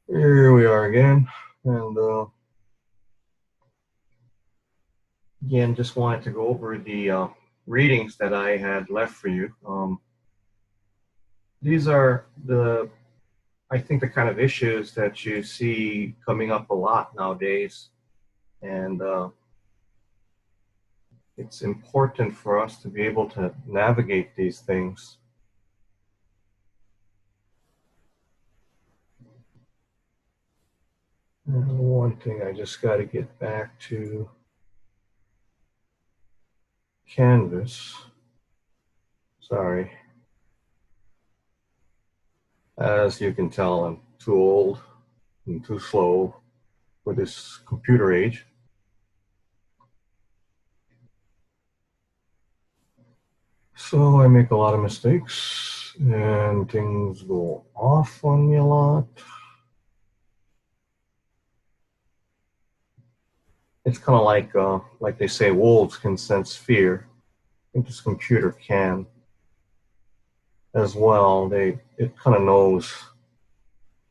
Here we are again, and again, just wanted to go over the readings that I had left for you. These are I think, the kind of issues that you see coming up a lot nowadays, and it's important for us to be able to navigate these things. And one thing I just got to get back to Canvas. Sorry. As you can tell, I'm too old and too slow for this computer age. So I make a lot of mistakes and things go off on me a lot. It's kind of like they say, wolves can sense fear. I think this computer can as well. It kind of knows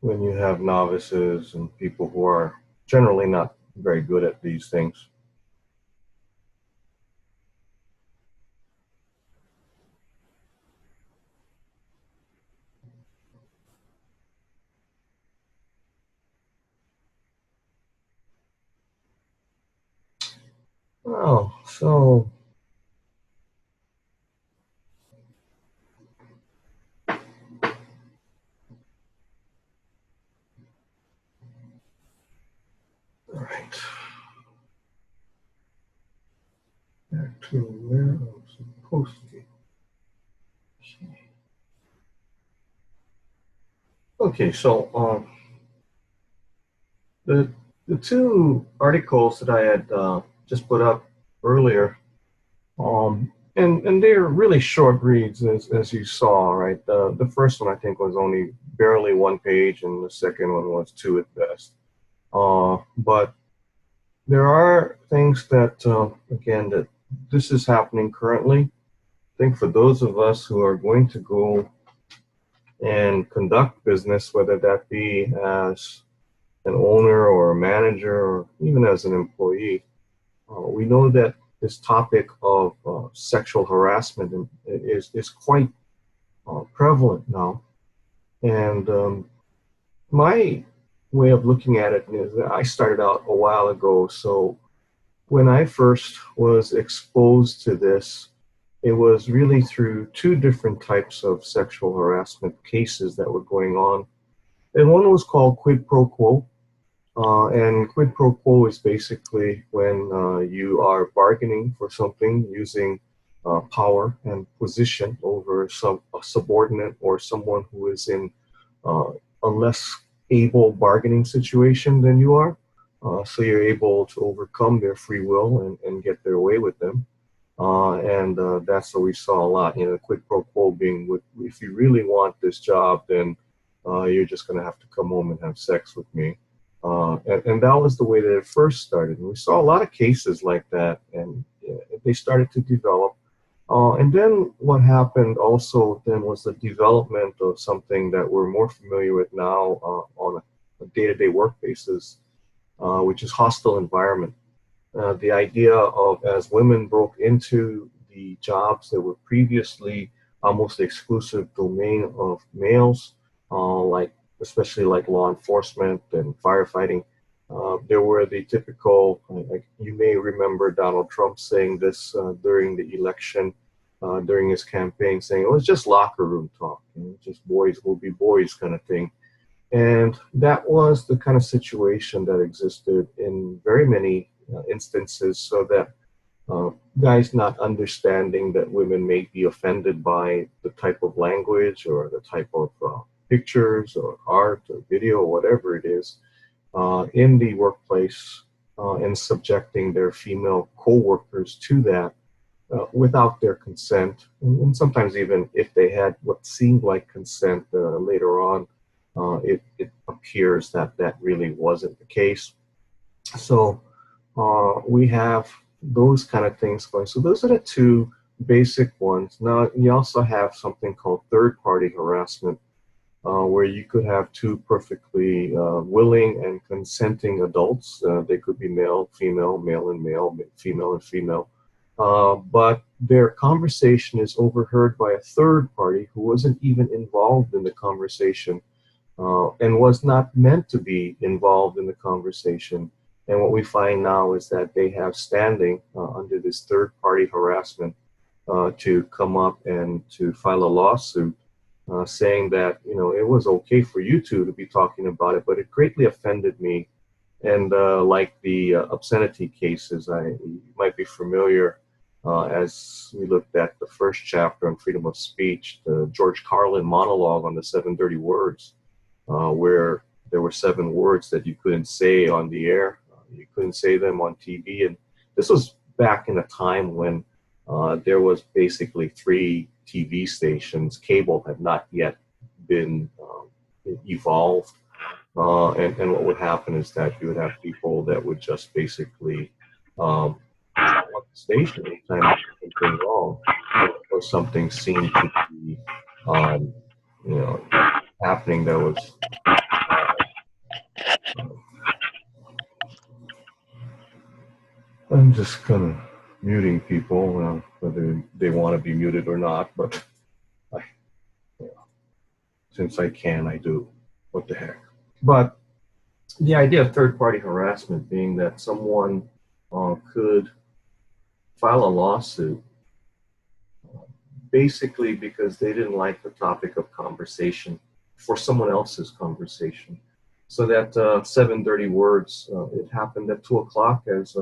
when you have novices and people who are generally not very good at these things. Oh, so all right, back to where I'm supposed to be. Okay, so the the two articles that I had just put up earlier, and they're really short reads, as you saw, right? The first one I think was only barely one page, and the second one was two at best. But there are things that, again, that this is happening currently. I think for those of us who are going to go and conduct business, whether that be as an owner or a manager or even as an employee, we know that this topic of sexual harassment is quite prevalent now. And my way of looking at it is that I started out a while ago. So when I first was exposed to this, it was really through two different types of sexual harassment cases that were going on. And one was called quid pro quo. And quid pro quo is basically when you are bargaining for something using power and position over a subordinate or someone who is in uh, a less able bargaining situation than you are. So you're able to overcome their free will and get their way with them. And that's what we saw a lot. You know, quid pro quo being with, if you really want this job, then you're just going to have to come home and have sex with me. And that was the way that it first started. And we saw a lot of cases like that, and they started to develop. And then what happened also then was the development of something that we're more familiar with now on a day-to-day work basis, which is hostile environment. The idea of, as women broke into the jobs that were previously almost the exclusive domain of males, like especially like law enforcement and firefighting, there were the typical, like you may remember Donald Trump saying this during the election, during his campaign, saying it was just locker room talk, you know, just boys will be boys kind of thing. And that was the kind of situation that existed in very many instances, so that uh, guys not understanding that women may be offended by the type of language or the type of pictures or art or video or whatever it is in the workplace, and subjecting their female co-workers to that without their consent, and sometimes even if they had what seemed like consent later on, it appears that that really wasn't the case. So we have those kind of things going. So those are the two basic ones. Now you also have something called third-party harassment. where you could have two perfectly willing and consenting adults. They could be male, female, male and male, female and female. But their conversation is overheard by a third party who wasn't even involved in the conversation and was not meant to be involved in the conversation. And what we find now is that they have standing under this third party harassment to come up and to file a lawsuit saying that, you know, it was okay for you two to be talking about it, but it greatly offended me. And like the obscenity cases, you might be familiar as we looked at the first chapter on freedom of speech, the George Carlin monologue on the 7 dirty words, where there were 7 words that you couldn't say on the air. You couldn't say them on TV. And this was back in a time when there was basically 3 TV stations. Cable had not yet been evolved. And what would happen is that you would have people that would just basically on the station anytime something wrong or something seemed to be, you know, happening that was. I'm just kind of muting people, whether they want to be muted or not, but I, you know, since I can, I do. What the heck? But the idea of third-party harassment being that someone could file a lawsuit basically because they didn't like the topic of conversation for someone else's conversation. So that 7 dirty words, it happened at 2 o'clock as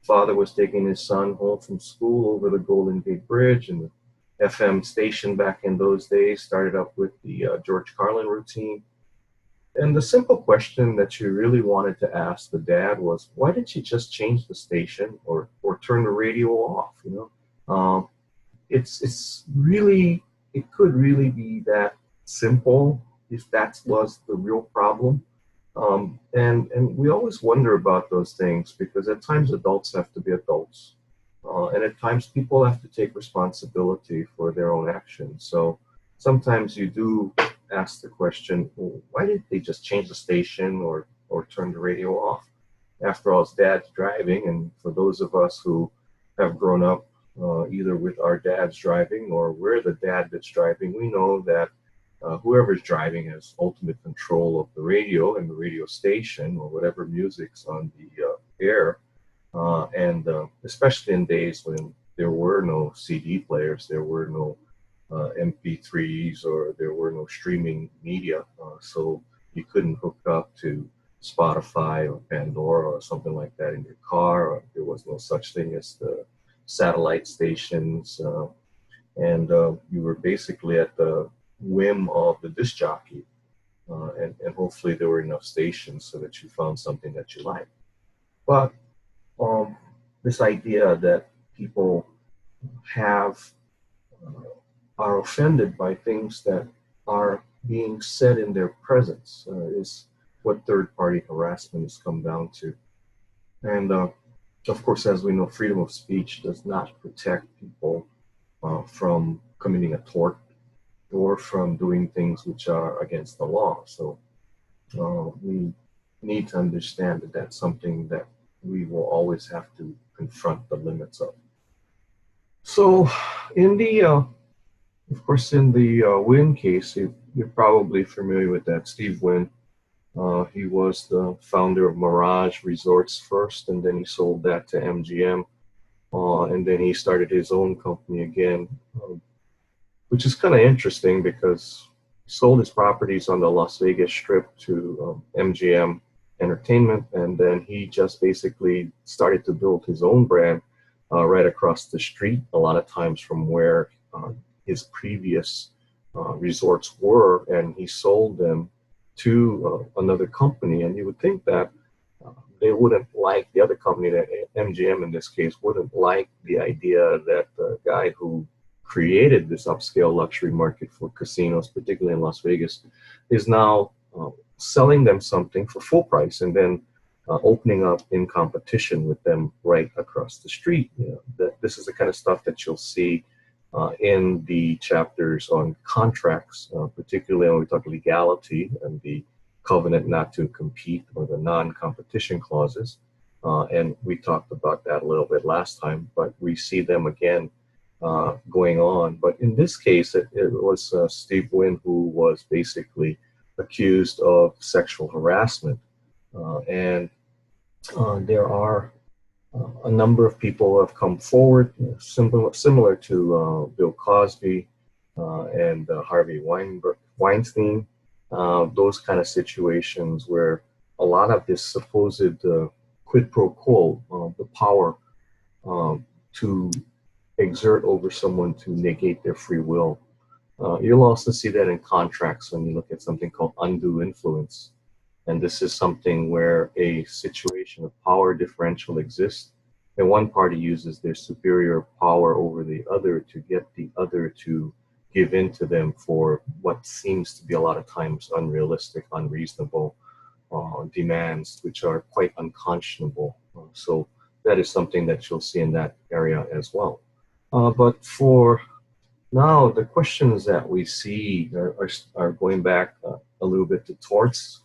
father was taking his son home from school over the Golden Gate Bridge, and the FM station back in those days started up with the George Carlin routine. And the simple question that you really wanted to ask the dad was, why didn't you just change the station or turn the radio off? You know, it's really, it could really be that simple if that was the real problem. And we always wonder about those things because at times adults have to be adults. And at times people have to take responsibility for their own actions. So sometimes you do ask the question, well, why didn't they just change the station or turn the radio off? After all, it's dad's driving. And for those of us who have grown up either with our dads driving or we're the dad that's driving, we know that whoever's driving has ultimate control of the radio and the radio station or whatever music's on the air. And especially in days when there were no CD players, there were no MP3s, or there were no streaming media. So you couldn't hook up to Spotify or Pandora or something like that in your car. Or there was no such thing as the satellite stations. And you were basically at the whim of the disc jockey, and hopefully there were enough stations so that you found something that you liked. But this idea that people have are offended by things that are being said in their presence is what third-party harassment has come down to. And of course, as we know, freedom of speech does not protect people from committing a tort or from doing things which are against the law. So we need to understand that that's something that we will always have to confront the limits of. So in the, of course, in the Wynn case, you're probably familiar with that, Steve Wynn. He was the founder of Mirage Resorts first, and then he sold that to MGM. And then he started his own company again, which is kind of interesting because he sold his properties on the Las Vegas Strip to MGM Entertainment, and then he just basically started to build his own brand right across the street, a lot of times from where his previous resorts were, and he sold them to another company. And you would think that they wouldn't like, the other company, that MGM in this case, wouldn't like the idea that the guy who created this upscale luxury market for casinos, particularly in Las Vegas, is now selling them something for full price and then opening up in competition with them right across the street. You know, this is the kind of stuff that you'll see in the chapters on contracts, particularly when we talk legality and the covenant not to compete or the non-competition clauses. And we talked about that a little bit last time, but we see them again going on. But in this case, it was Steve Wynn who was basically accused of sexual harassment. And there are a number of people have come forward, similar to Bill Cosby and Harvey Weinstein, those kind of situations where a lot of this supposed quid pro quo, the power to exert over someone to negate their free will. You'll also see that in contracts when you look at something called undue influence. And this is something where a situation of power differential exists, and one party uses their superior power over the other to get the other to give in to them for what seems to be a lot of times unrealistic, unreasonable demands, which are quite unconscionable. So that is something that you'll see in that area as well. But for now, the questions that we see are going back a little bit to torts.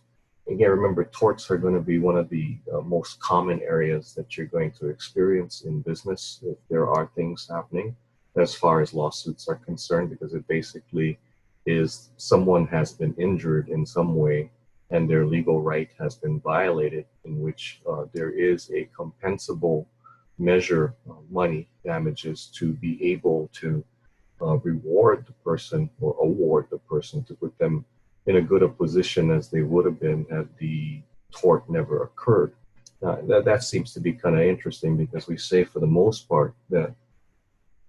Again, remember, torts are going to be one of the most common areas that you're going to experience in business if there are things happening as far as lawsuits are concerned, because it basically is someone has been injured in some way and their legal right has been violated, in which there is a compensable measure, money damages, to be able to reward the person or award the person to put them in a good a position as they would have been had the tort never occurred. That seems to be kind of interesting, because we say for the most part that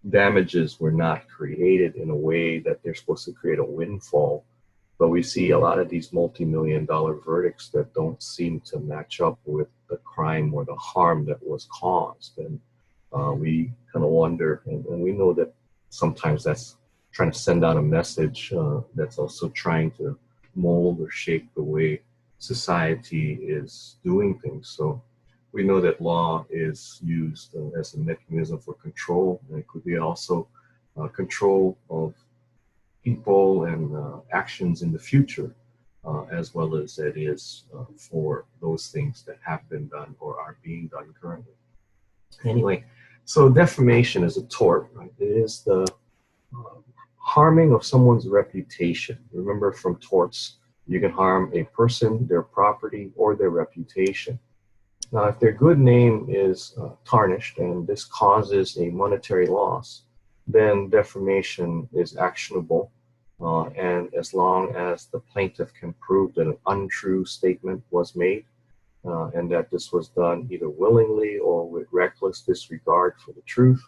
damages were not created in a way that they're supposed to create a windfall, but we see a lot of these multi-million-dollar verdicts that don't seem to match up with the crime or the harm that was caused. And we kind of wonder, and we know that sometimes that's trying to send out a message that's also trying to mold or shape the way society is doing things. So we know that law is used as a mechanism for control, and it could be also control of people and actions in the future, as well as it is for those things that have been done or are being done currently. Anyway, so defamation is a tort, right? It is the harming of someone's reputation. Remember, from torts, you can harm a person, their property, or their reputation. Now, if their good name is tarnished and this causes a monetary loss, then defamation is actionable. And as long as the plaintiff can prove that an untrue statement was made, and that this was done either willingly or with reckless disregard for the truth,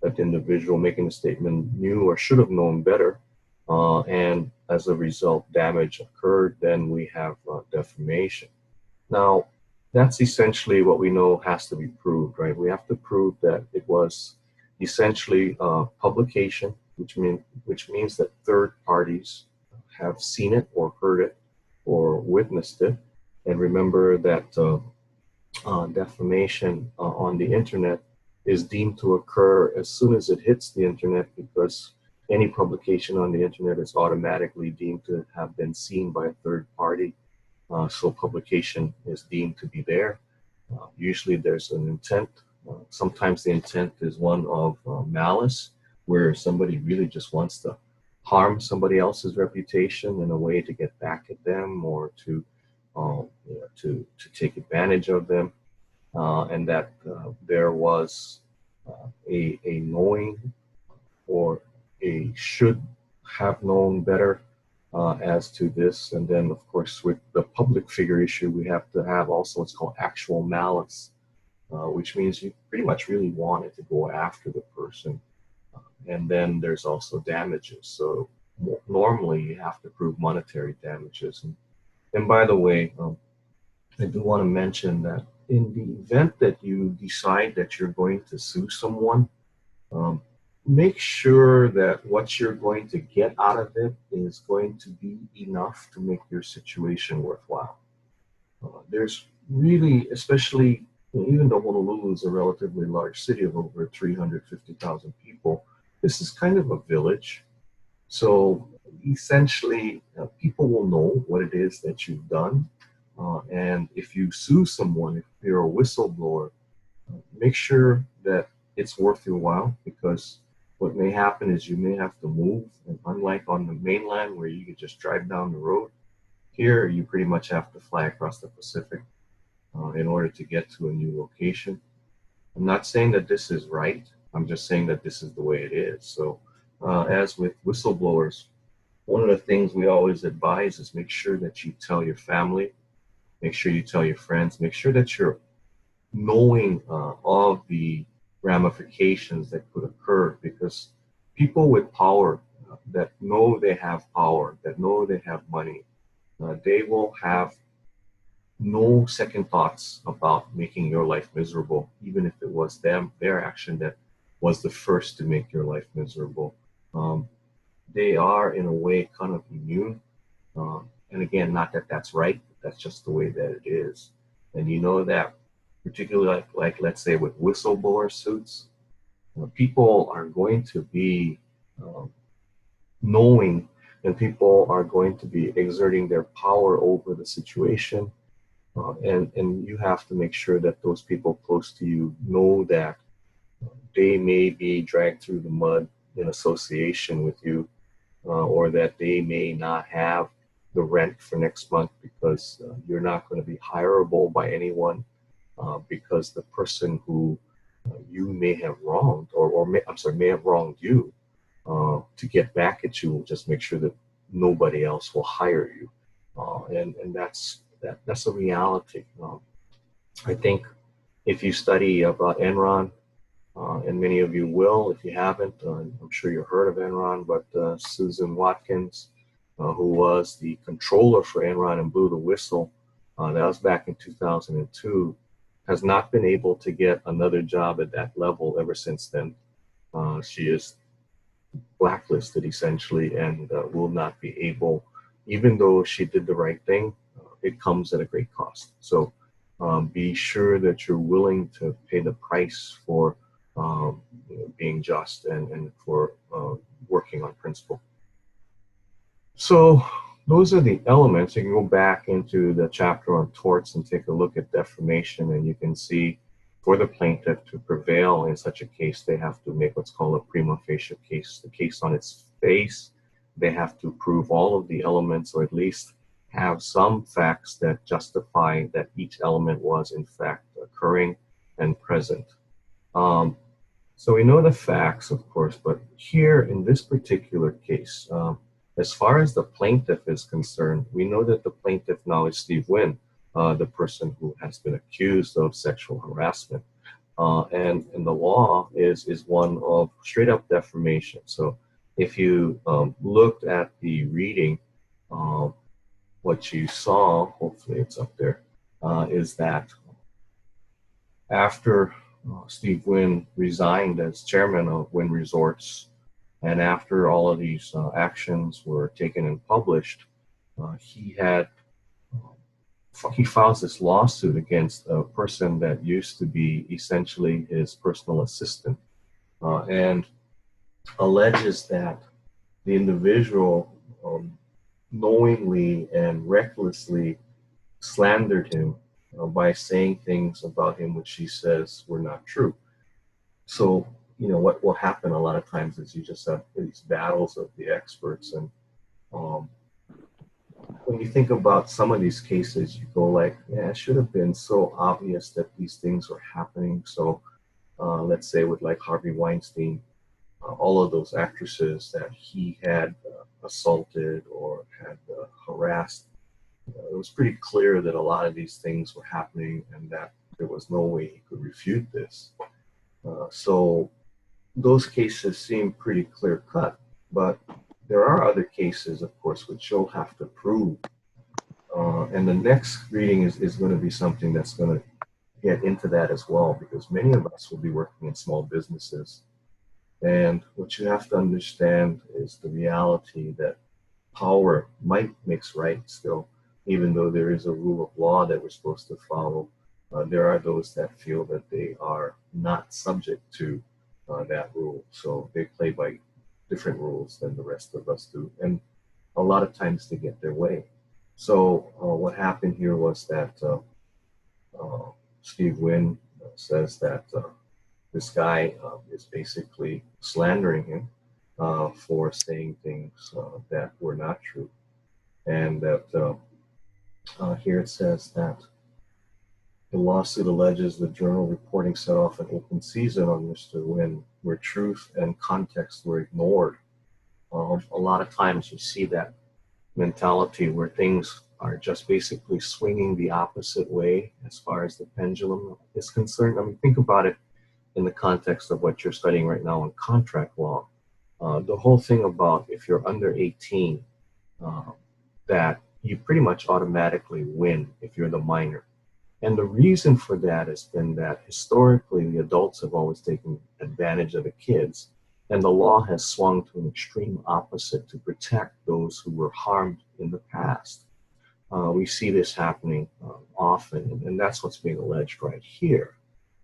that the individual making the statement knew or should have known better, and as a result damage occurred, then we have defamation. Now, that's essentially what we know has to be proved, right? We have to prove that it was essentially publication, which means that third parties have seen it or heard it or witnessed it. And remember that defamation on the internet is deemed to occur as soon as it hits the internet, because any publication on the internet is automatically deemed to have been seen by a third party. So publication is deemed to be there. Usually there's an intent. Sometimes the intent is one of malice, where somebody really just wants to harm somebody else's reputation in a way to get back at them, or to take advantage of them, and that there was a knowing or a should have known better as to this. And then, of course, with the public figure issue, we have to have also what's called actual malice, which means you pretty much really wanted to go after the person. And then there's also damages. So normally you have to prove monetary damages. And by the way, I do want to mention that in the event that you decide that you're going to sue someone, make sure that what you're going to get out of it is going to be enough to make your situation worthwhile. There's really, especially, even though Honolulu is a relatively large city of over 350,000 people, this is kind of a village. So essentially, people will know what it is that you've done. And if you sue someone, if you're a whistleblower, make sure that it's worth your while, because what may happen is you may have to move. And unlike on the mainland where you could just drive down the road, here you pretty much have to fly across the Pacific in order to get to a new location. I'm not saying that this is right. I'm just saying that this is the way it is. So, as with whistleblowers, one of the things we always advise is make sure that you tell your family, make sure you tell your friends, make sure that you're knowing of the ramifications that could occur, because people with power that know they have power, that know they have money, they will have no second thoughts about making your life miserable, even if it was their action that was the first to make your life miserable. Um, they are, in a way, kind of immune. And again, not that that's right, that's just the way that it is. And you know that, particularly like let's say with whistleblower suits, people are going to be um, knowing, and people are going to be exerting their power over the situation. And you have to make sure that those people close to you know that they may be dragged through the mud in association with you, or that they may not have the rent for next month because you're not going to be hireable by anyone, because the person who you may have wronged, I'm sorry, may have wronged you, to get back at you will just make sure that nobody else will hire you. And that's a reality. I think if you study about Enron, and many of you will, if you haven't, I'm sure you've heard of Enron, but Susan Watkins, who was the controller for Enron and blew the whistle, that was back in 2002, has not been able to get another job at that level ever since then. She is blacklisted essentially, and will not be able, even though she did the right thing, it comes at a great cost. So be sure that you're willing to pay the price for being just, and for working on principle. So those are the elements. You can go back into the chapter on torts and take a look at defamation, and you can see for the plaintiff to prevail in such a case, they have to make what's called a prima facie case. The case on its face, they have to prove all of the elements, or at least have some facts that justify that each element was in fact occurring and present. So we know the facts, of course, but here in this particular case, as far as the plaintiff is concerned, we know that the plaintiff now is Steve Wynn, the person who has been accused of sexual harassment. And the law is one of straight up defamation. So if you looked at the reading, what you saw, hopefully it's up there, is that after Steve Wynn resigned as chairman of Wynn Resorts, and after all of these actions were taken and published, he files this lawsuit against a person that used to be essentially his personal assistant, and alleges that the individual knowingly and recklessly slandered him by saying things about him which he says were not true. So, what will happen a lot of times is you just have these battles of the experts. And when you think about some of these cases, you go like, yeah, it should have been so obvious that these things were happening. So let's say with like Harvey Weinstein, all of those actresses that he had assaulted or had harassed, it was pretty clear that a lot of these things were happening and that there was no way he could refute this. So those cases seem pretty clear cut, but there are other cases, of course, which you'll have to prove. And the next reading is going to be something that's going to get into that as well, because many of us will be working in small businesses. And what you have to understand is the reality that power might makes right still, even though there is a rule of law that we're supposed to follow. There are those that feel that they are not subject to that rule. So they play by different rules than the rest of us do. And a lot of times they get their way. So what happened here was that uh, Steve Wynn says that this guy is basically slandering him for saying things that were not true. And that here it says that the lawsuit alleges the journal reporting set off an open season on Mr. Wynn, where truth and context were ignored. A lot of times you see that mentality where things are just basically swinging the opposite way as far as the pendulum is concerned. I mean, think about it in the context of what you're studying right now in contract law. The whole thing about if you're under 18, uh, that you pretty much automatically win if you're the minor. And the reason for that has been that historically the adults have always taken advantage of the kids, and the law has swung to an extreme opposite to protect those who were harmed in the past. We see this happening often, and that's what's being alleged right here.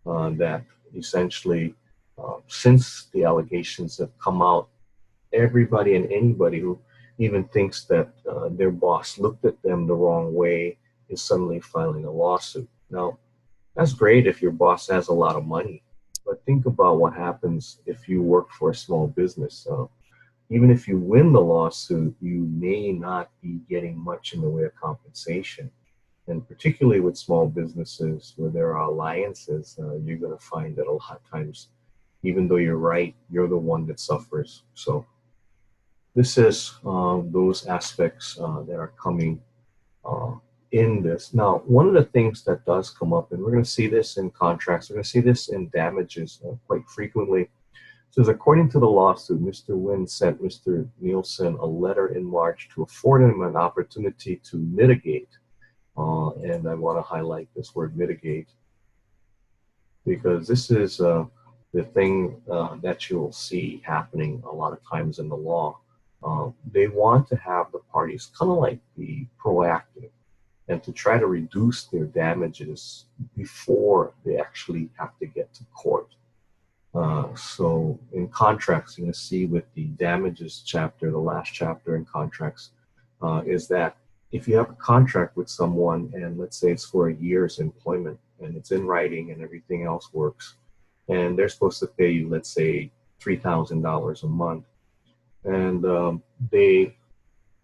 That essentially, since the allegations have come out, everybody and anybody who even thinks that their boss looked at them the wrong way is suddenly filing a lawsuit. Now, that's great if your boss has a lot of money, but think about what happens if you work for a small business. Even if you win the lawsuit, you may not be getting much in the way of compensation. And particularly with small businesses where there are alliances, you're going to find that a lot of times, even though you're right, you're the one that suffers. So this is those aspects that are coming uh, in this. Now, one of the things that does come up, and we're going to see this in contracts, we're going to see this in damages quite frequently, says, according to the lawsuit, Mr. Wynn sent Mr. Nielsen a letter in March to afford him an opportunity to mitigate. And I want to highlight this word mitigate because this is the thing that you'll see happening a lot of times in the law. They want to have the parties kind of like be proactive and to try to reduce their damages before they actually have to get to court. So in contracts, you're going to see with the damages chapter, the last chapter in contracts, is that if you have a contract with someone and let's say it's for a year's employment and it's in writing and everything else works, and they're supposed to pay you, let's say, $3,000 a month, and they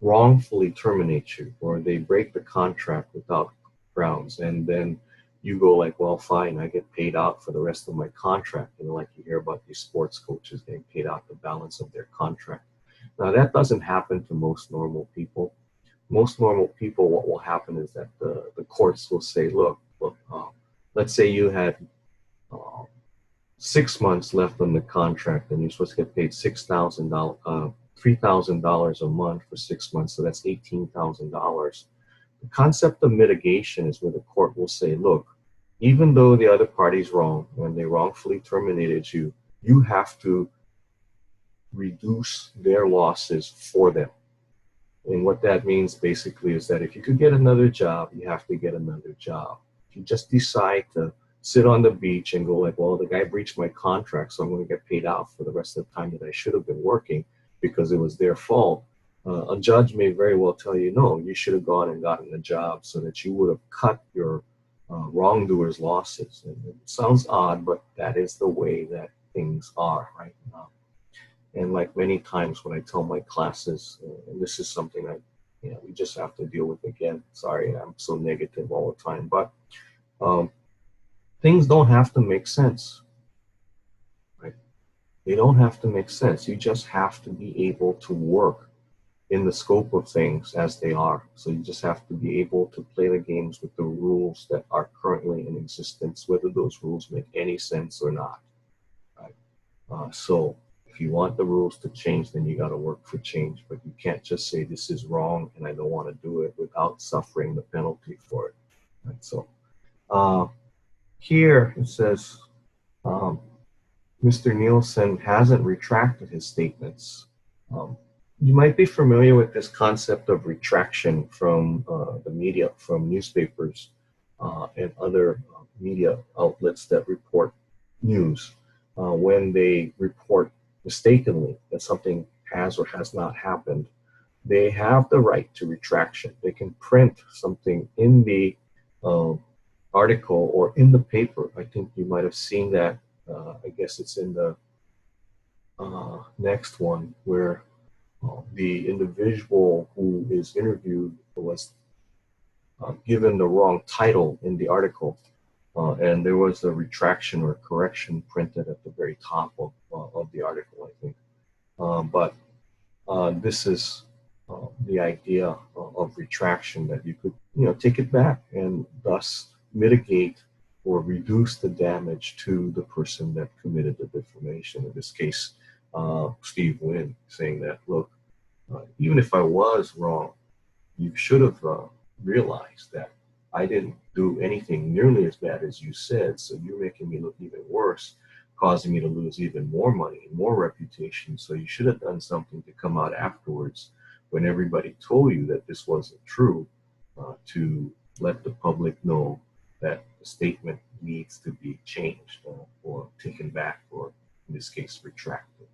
wrongfully terminate you or they break the contract without grounds, and then you go like, well, fine, I get paid out for the rest of my contract. And like you hear about these sports coaches getting paid out the balance of their contract. Now that doesn't happen to most normal people. Most normal people, what will happen is that the courts will say, look, let's say you had 6 months left on the contract and you're supposed to get paid $3,000 a month for 6 months. So that's $18,000. The concept of mitigation is where the court will say, look, even though the other party's wrong, when they wrongfully terminated you, you have to reduce their losses for them. And what that means basically is that if you could get another job, you have to get another job. If you just decide to sit on the beach and go like, well, the guy breached my contract, so I'm going to get paid out for the rest of the time that I should have been working because it was their fault. A judge may very well tell you, no, you should have gone and gotten a job so that you would have cut your wrongdoer's losses. And it sounds odd, but that is the way that things are right now. And like many times when I tell my classes, and this is something we just have to deal with again. Sorry, I'm so negative all the time, but things don't have to make sense, right? They don't have to make sense. You just have to be able to work in the scope of things as they are. So you just have to be able to play the games with the rules that are currently in existence, whether those rules make any sense or not, right? So if you want the rules to change, then you got to work for change, but you can't just say this is wrong and I don't want to do it without suffering the penalty for it, right? So here it says, Mr. Nielsen hasn't retracted his statements. You might be familiar with this concept of retraction from the media, from newspapers and other media outlets that report news. when they report mistakenly that something has or has not happened, they have the right to retraction. They can print something in the uh, article or in the paper. I think you might have seen that. I guess it's in the next one where the individual who is interviewed was given the wrong title in the article, and there was a retraction or correction printed at the very top of the article, I think. But this is the idea of retraction, that you could, take it back and thus mitigate or reduce the damage to the person that committed the defamation. In this case, Steve Wynn, saying that, look, even if I was wrong, you should have realized that I didn't do anything nearly as bad as you said, so you're making me look even worse, causing me to lose even more money, more reputation. So you should have done something to come out afterwards when everybody told you that this wasn't true, to let the public know that the statement needs to be changed or taken back, or in this case, retracted.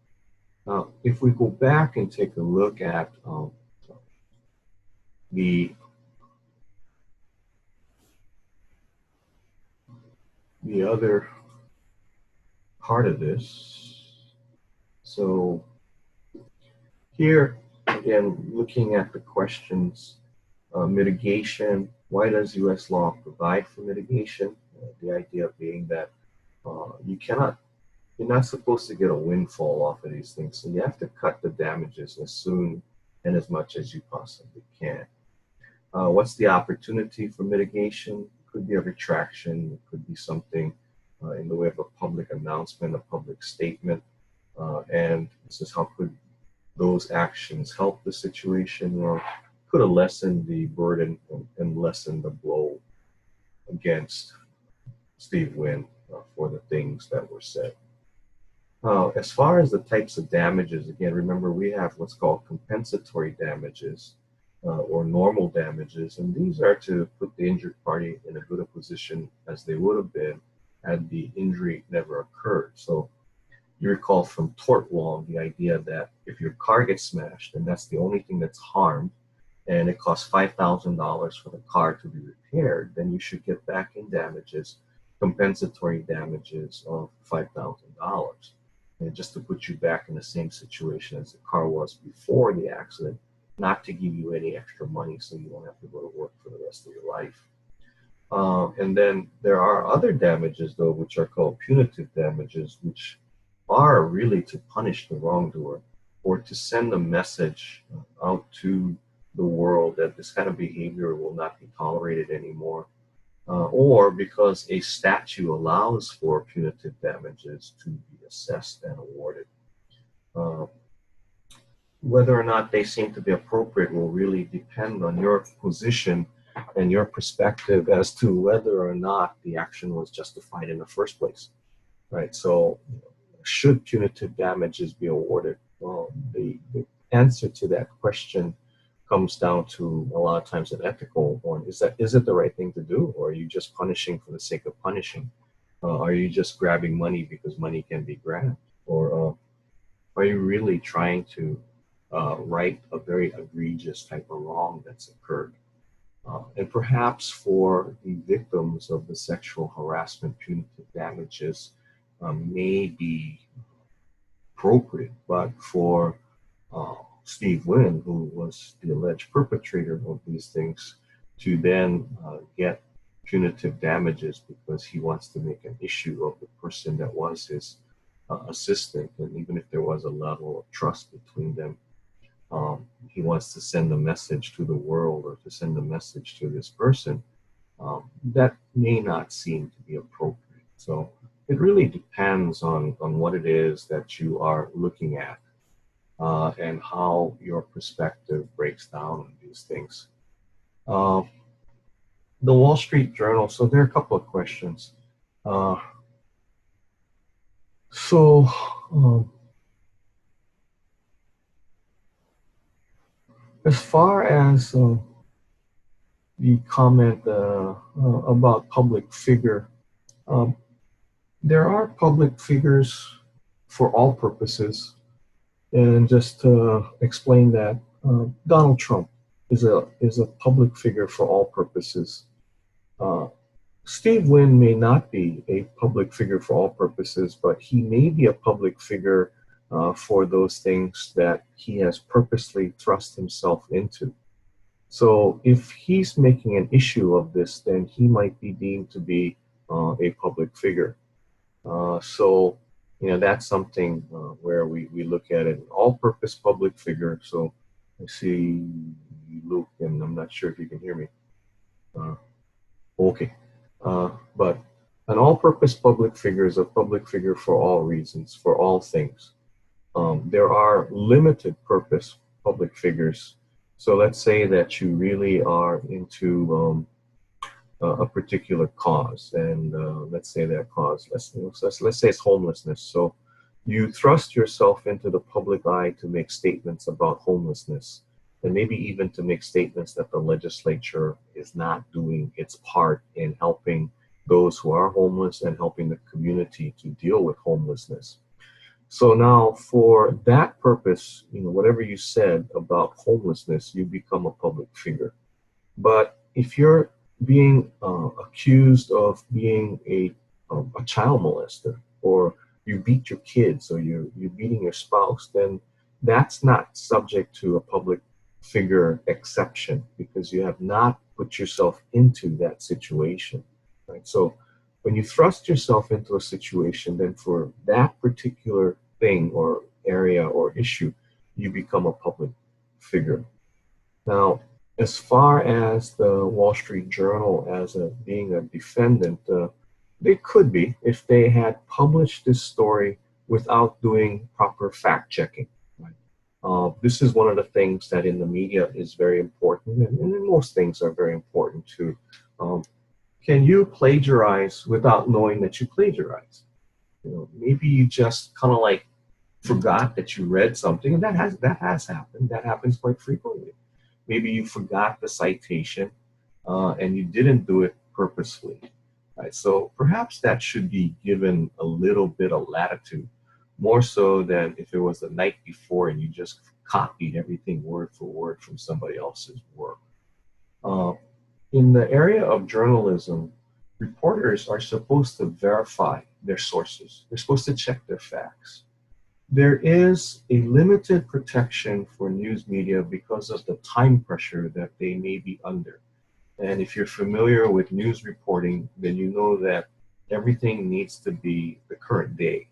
Now, if we go back and take a look at the the other part of this. So here, again, looking at the questions, mitigation, why does U.S. law provide for mitigation? The idea being that you're not supposed to get a windfall off of these things. So you have to cut the damages as soon and as much as you possibly can. What's the opportunity for mitigation? Could be a retraction, it could be something in the way of a public announcement, a public statement. And this is how could those actions help the situation, or could have lessened the burden and lessen the blow against Steve Wynn for the things that were said. As far as the types of damages, again, remember we have what's called compensatory damages or normal damages, and these are to put the injured party in as good a position as they would have been had the injury never occurred. So you recall from tort law the idea that if your car gets smashed and that's the only thing that's harmed, and it costs $5,000 for the car to be repaired, then you should get back in damages, compensatory damages of $5,000. And just to put you back in the same situation as the car was before the accident, not to give you any extra money so you don't have to go to work for the rest of your life. And then there are other damages, though, which are called punitive damages, which are really to punish the wrongdoer or to send a message out to the world that this kind of behavior will not be tolerated anymore, or because a statute allows for punitive damages to be assessed and awarded. Uh, Whether or not they seem to be appropriate will really depend on your position and your perspective as to whether or not the action was justified in the first place, right? So, should punitive damages be awarded? Well, the answer to that question comes down to a lot of times an ethical one. Is it the right thing to do, or are you just punishing for the sake of punishing? Are you just grabbing money because money can be grabbed, or are you really trying to right a very egregious type of wrong that's occurred? And perhaps for the victims of the sexual harassment, punitive damages may be appropriate, but for Steve Wynn, who was the alleged perpetrator of these things, to then get punitive damages because he wants to make an issue of the person that was his assistant, and even if there was a level of trust between them, he wants to send a message to the world or to send a message to this person, that may not seem to be appropriate. So it really depends on what it is that you are looking at and how your perspective breaks down on these things. Uh, the Wall Street Journal, so there are a couple of questions. Uh, so, as far as the comment about public figure, um, There are public figures for all purposes. And just to explain that, Donald Trump is a public figure for all purposes. Uh, Steve Wynn may not be a public figure for all purposes, but he may be a public figure for those things that he has purposely thrust himself into. So if he's making an issue of this, then he might be deemed to be a public figure. So, that's something where we look at it, all-purpose public figure. So I see Luke, and I'm not sure if you can hear me. Uh, okay. But an all-purpose public figure is a public figure for all reasons, for all things. There are limited purpose public figures. So let's say that you really are into a particular cause, and let's say that cause, let's say it's homelessness. So you thrust yourself into the public eye to make statements about homelessness, and maybe even to make statements that the legislature is not doing its part in helping those who are homeless and helping the community to deal with homelessness. So now, for that purpose, whatever you said about homelessness, you become a public figure. But if you're being accused of being a child molester, or you beat your kids, or you're beating your spouse, then that's not subject to a public figure exception, because you have not put yourself into that situation, right? So when you thrust yourself into a situation, then for that particular thing or area or issue, you become a public figure. Now, as far as the Wall Street Journal as being a defendant, they could be if they had published this story without doing proper fact checking. Right? This is one of the things that in the media is very important, and most things are very important too. Um, can you plagiarize without knowing that you plagiarized? Maybe you just kind of like forgot that you read something, and that has happened. That happens quite frequently. Maybe you forgot the citation and you didn't do it purposefully. Right? So perhaps that should be given a little bit of latitude, more so than if it was the night before and you just copied everything word for word from somebody else's work. Uh, in the area of journalism, reporters are supposed to verify their sources. They're supposed to check their facts. There is a limited protection for news media because of the time pressure that they may be under. And if you're familiar with news reporting, then you know that everything needs to be the current day.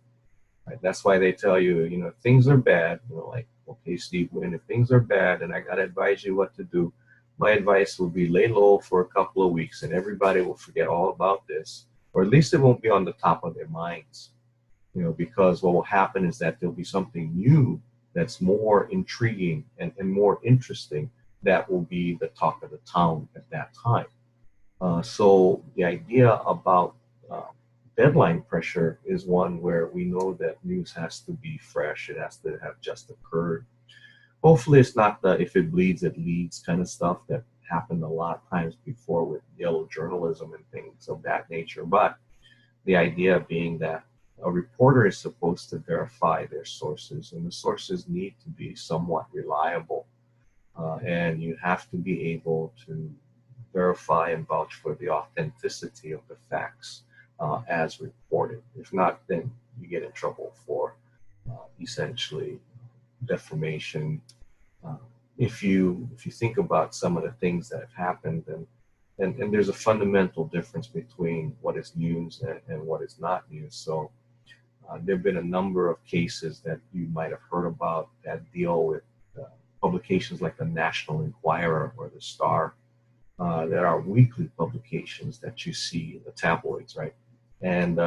Right? That's why they tell you, if things are bad, like, okay, Steve, when if things are bad and I got to advise you what to do, my advice will be lay low for a couple of weeks and everybody will forget all about this, or at least it won't be on the top of their minds. Because what will happen is that there'll be something new that's more intriguing and more interesting that will be the talk of the town at that time. So the idea about uh, deadline pressure is one where we know that news has to be fresh. It has to have just occurred. Hopefully, it's not the if it bleeds, it leads kind of stuff that happened a lot of times before with yellow journalism and things of that nature. But the idea being that a reporter is supposed to verify their sources, and the sources need to be somewhat reliable. And you have to be able to verify and vouch for the authenticity of the facts as reported. If not, then you get in trouble for essentially defamation. Uh, if you think about some of the things that have happened, and there's a fundamental difference between what is news and what is not news. So there have been a number of cases that you might have heard about that deal with publications like the National Enquirer or the Star. There are weekly publications that you see in the tabloids, right? And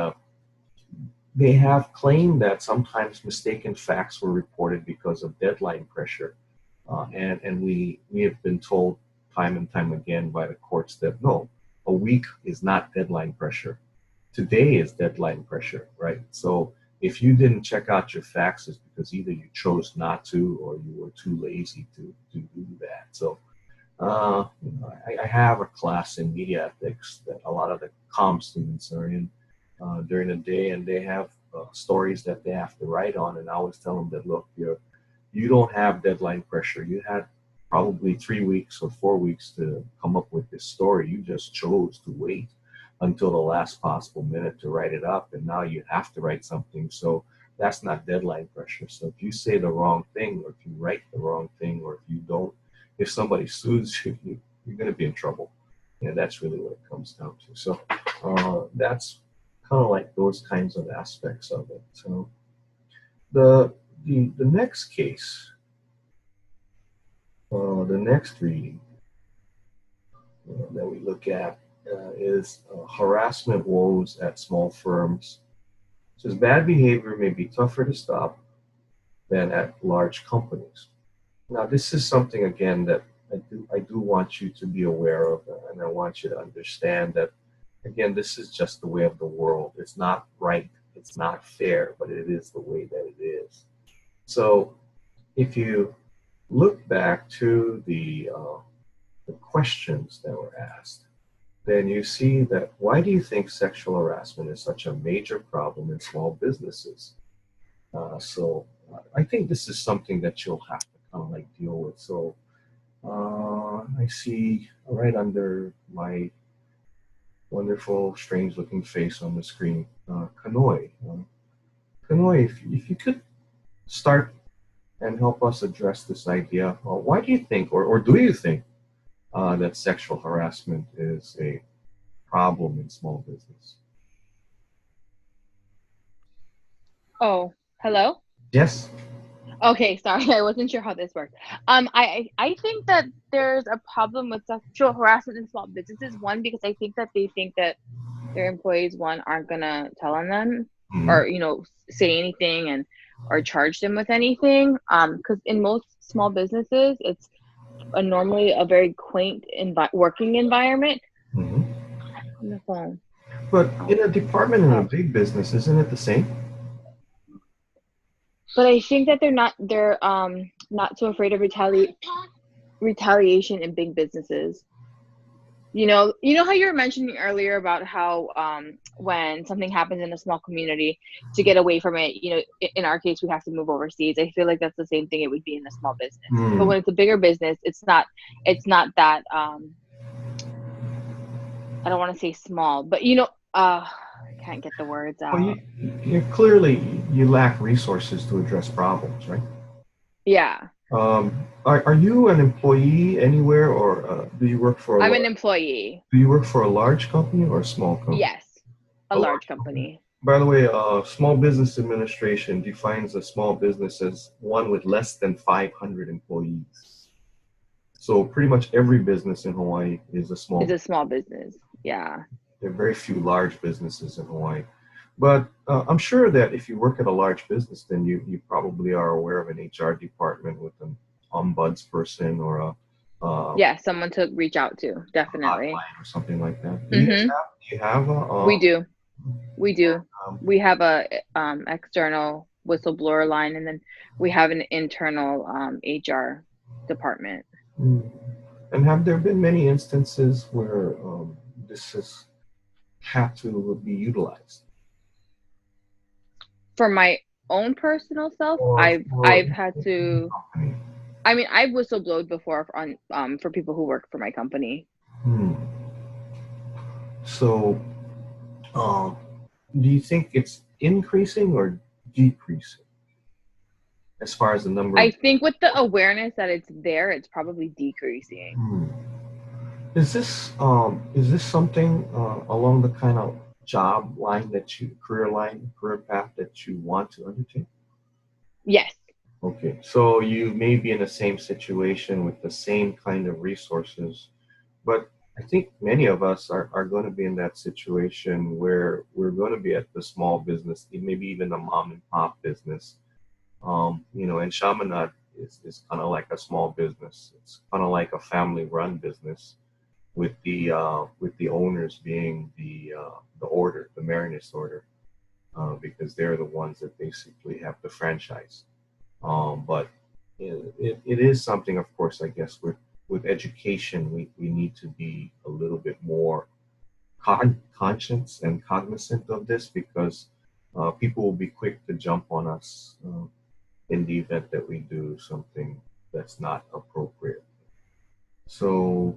they have claimed that sometimes mistaken facts were reported because of deadline pressure. And we have been told time and time again by the courts that no, a week is not deadline pressure. Today is deadline pressure, right? So if you didn't check out your facts, it's because either you chose not to or you were too lazy to do that. So I have a class in media ethics that a lot of the comm students are in, during the day, and they have stories that they have to write on. And I always tell them that, look, you don't have deadline pressure. You had probably 3 weeks or 4 weeks to come up with this story. You just chose to wait until the last possible minute to write it up, and now you have to write something. So that's not deadline pressure. So if you say the wrong thing, or if you write the wrong thing, or if you don't, if somebody sues you, you're going to be in trouble. And that's really what it comes down to. So that's kind of like those kinds of aspects of it. So the next case, the next reading that we look at is harassment woes at small firms. It says bad behavior may be tougher to stop than at large companies. Now, this is something again that I do want you to be aware of, and I want you to understand that again, this is just the way of the world. It's not right, it's not fair, but it is the way that it is. So, if you look back to the questions that were asked, then you see that why do you think sexual harassment is such a major problem in small businesses? So I think this is something that you'll have to kind of like deal with. So I see right under my wonderful, strange-looking face on the screen, Kanoi. Kanoi, if you could start and help us address this idea, why do you think, or do you think, that sexual harassment is a problem in small business? Oh, hello? Yes. Okay, sorry, I wasn't sure how this worked. I think that there's a problem with sexual harassment in small businesses. One, because I think that they think that their employees, one, aren't gonna tell on them Mhm. or, say anything and or charge them with anything. Because in most small businesses, it's normally a very quaint working environment. Mhm. On the phone. But Oh, in a department in a oh. big business, isn't it the same? But I think that they're not so afraid of retaliation in big businesses. You know how you were mentioning earlier about how when something happens in a small community, to get away from it, in our case, we have to move overseas. I feel like that's the same thing it would be in a small business. But Hmm. when it's a bigger business, it's not that I don't want to say small, but I can't get the words Well, out. you clearly you lack resources to address problems, right? Yeah, Are you an employee anywhere, or I'm an employee. do you work for a large company or a small company? Yes, a A large large company. company. By the way, Small Business Administration defines a small business as one with less than 500 employees. So pretty much every business in Hawaii is a small It's a business. small business. Yeah. There are very few large businesses in Hawaii. But I'm sure that if you work at a large business, then you probably are aware of an HR department with an ombuds person or a Yeah, someone to reach out to, definitely. hotline or something like that. Mm-hmm. Do you have We do. We do. um, We have a external whistleblower line, and then we have an internal HR department. hmm. And have there been many instances where this has had to be utilized? For my own personal self, Or I've had to. company? I mean, I've whistleblowed before for people who work for my company. Hmm. So, um, do you think it's increasing or decreasing as far as the number I of? think with the awareness that it's there, it's probably decreasing. Hmm. Is this something along the kind of job line career path that you want to undertake? Yes. Okay, so you may be in the same situation with the same kind of resources, but I think many of us are going to be in that situation where we're going to be at the small business, maybe even a mom and pop business. And Chaminade is kind of like a small business. It's kind of like a family run business with the owners being the Mariners order, because they're the ones that basically have the franchise. But it is something, of course, I guess with education, we need to be a little bit more conscious and cognizant of this because people will be quick to jump on us in the event that we do something that's not appropriate. So,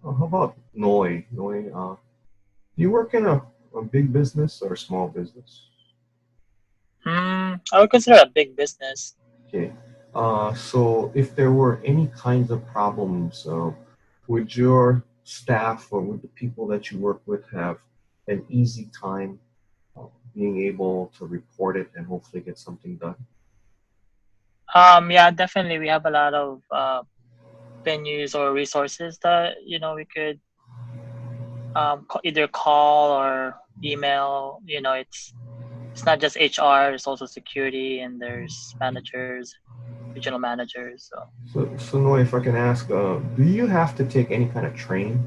how about Noi? Noi, do you work in a big business or a small business? I would consider it a big business. Okay. So if there were any kinds of problems, would your staff or would the people that you work with have an easy time being able to report it and hopefully get something done? Yeah, definitely. We have a lot of venues or resources that we could either call or email. It's not just HR. It's also security, and there's managers, regional managers. So, So Noe, if I can ask, do you have to take any kind of training?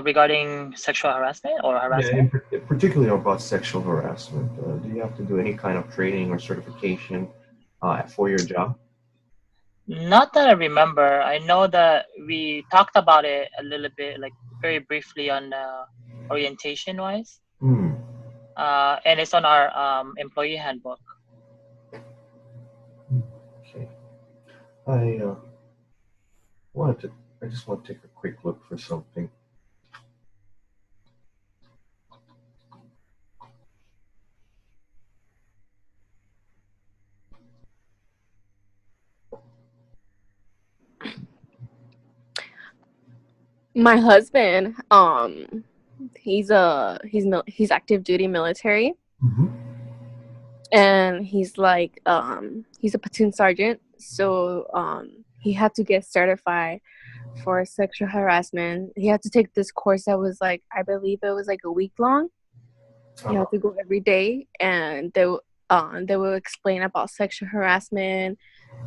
regarding sexual harassment or Yeah, harassment, particularly about sexual harassment. Do you have to do any kind of training or certification for your job? not that I remember. I know that we talked about it a little bit, like very briefly on orientation wise, Hmm. and it's on our employee handbook. Okay. I wanted to. I just want to take a quick look for something. My husband, he's active duty military, Mm-hmm. and he's a platoon sergeant. So he had to get certified for sexual harassment. He had to take this course that was like, I believe it was like a week long. He had to go every day, and they will explain about sexual harassment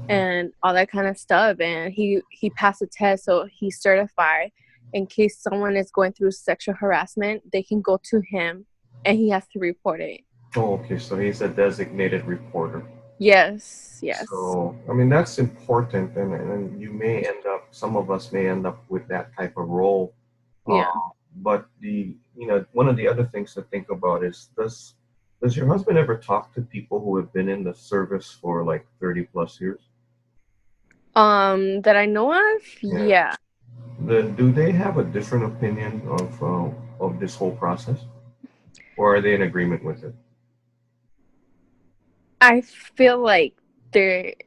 and all that kind of stuff. And he passed the test, so he's certified. In case someone is going through sexual harassment, they can go to him, and he has to report it. Oh, okay. So he's a designated reporter. Yes. So, I mean, that's important, and you may end up, some of us may end up with that type of role. Yeah. But one of the other things to think about is does your husband ever talk to people who have been in the service for like 30 plus years? That I know of, yeah. Then do they have a different opinion of this whole process, or are they in agreement with it? I feel like it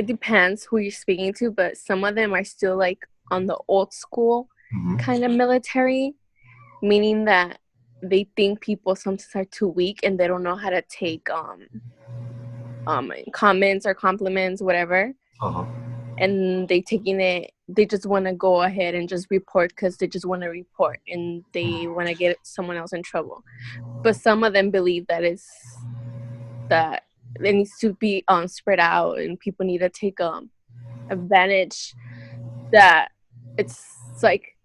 depends who you're speaking to, but some of them are still like on the old school kind of military, meaning that they think people sometimes are too weak and they don't know how to take comments or compliments, whatever. Uh-huh. And they just want to go ahead and just report because they just want to report and they want to get someone else in trouble. But some of them believe that it needs to be spread out and people need to take advantage that it's like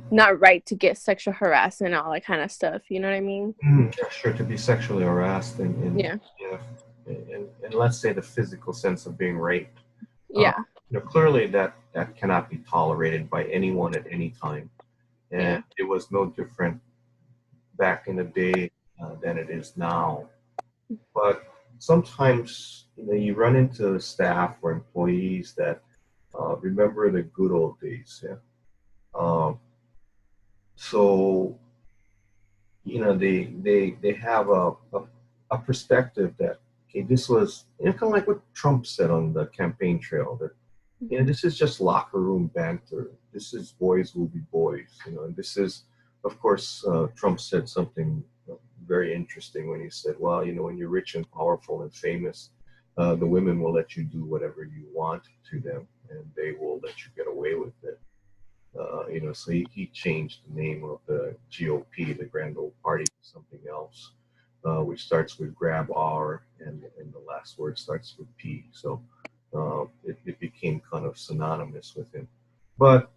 not right to get sexual harassment and all that kind of stuff. You know what I mean? Yeah, sure. To be sexually harassed and let's say the physical sense of being raped. Yeah. Clearly that cannot be tolerated by anyone at any time, and it was no different back in the day than it is now. But sometimes you run into staff or employees that remember the good old days. Yeah. So they have a perspective that, okay, this was kind of like what Trump said on the campaign trail, that this is just locker room banter. This is boys will be boys. And this is, of course, Trump said something very interesting when he said, well, when you're rich and powerful and famous, the women will let you do whatever you want to them, and they will let you get away with it. So he changed the name of the GOP, the Grand Old Party, to something else, which starts with grab R, and the last word starts with P. So it became kind of synonymous with him. But,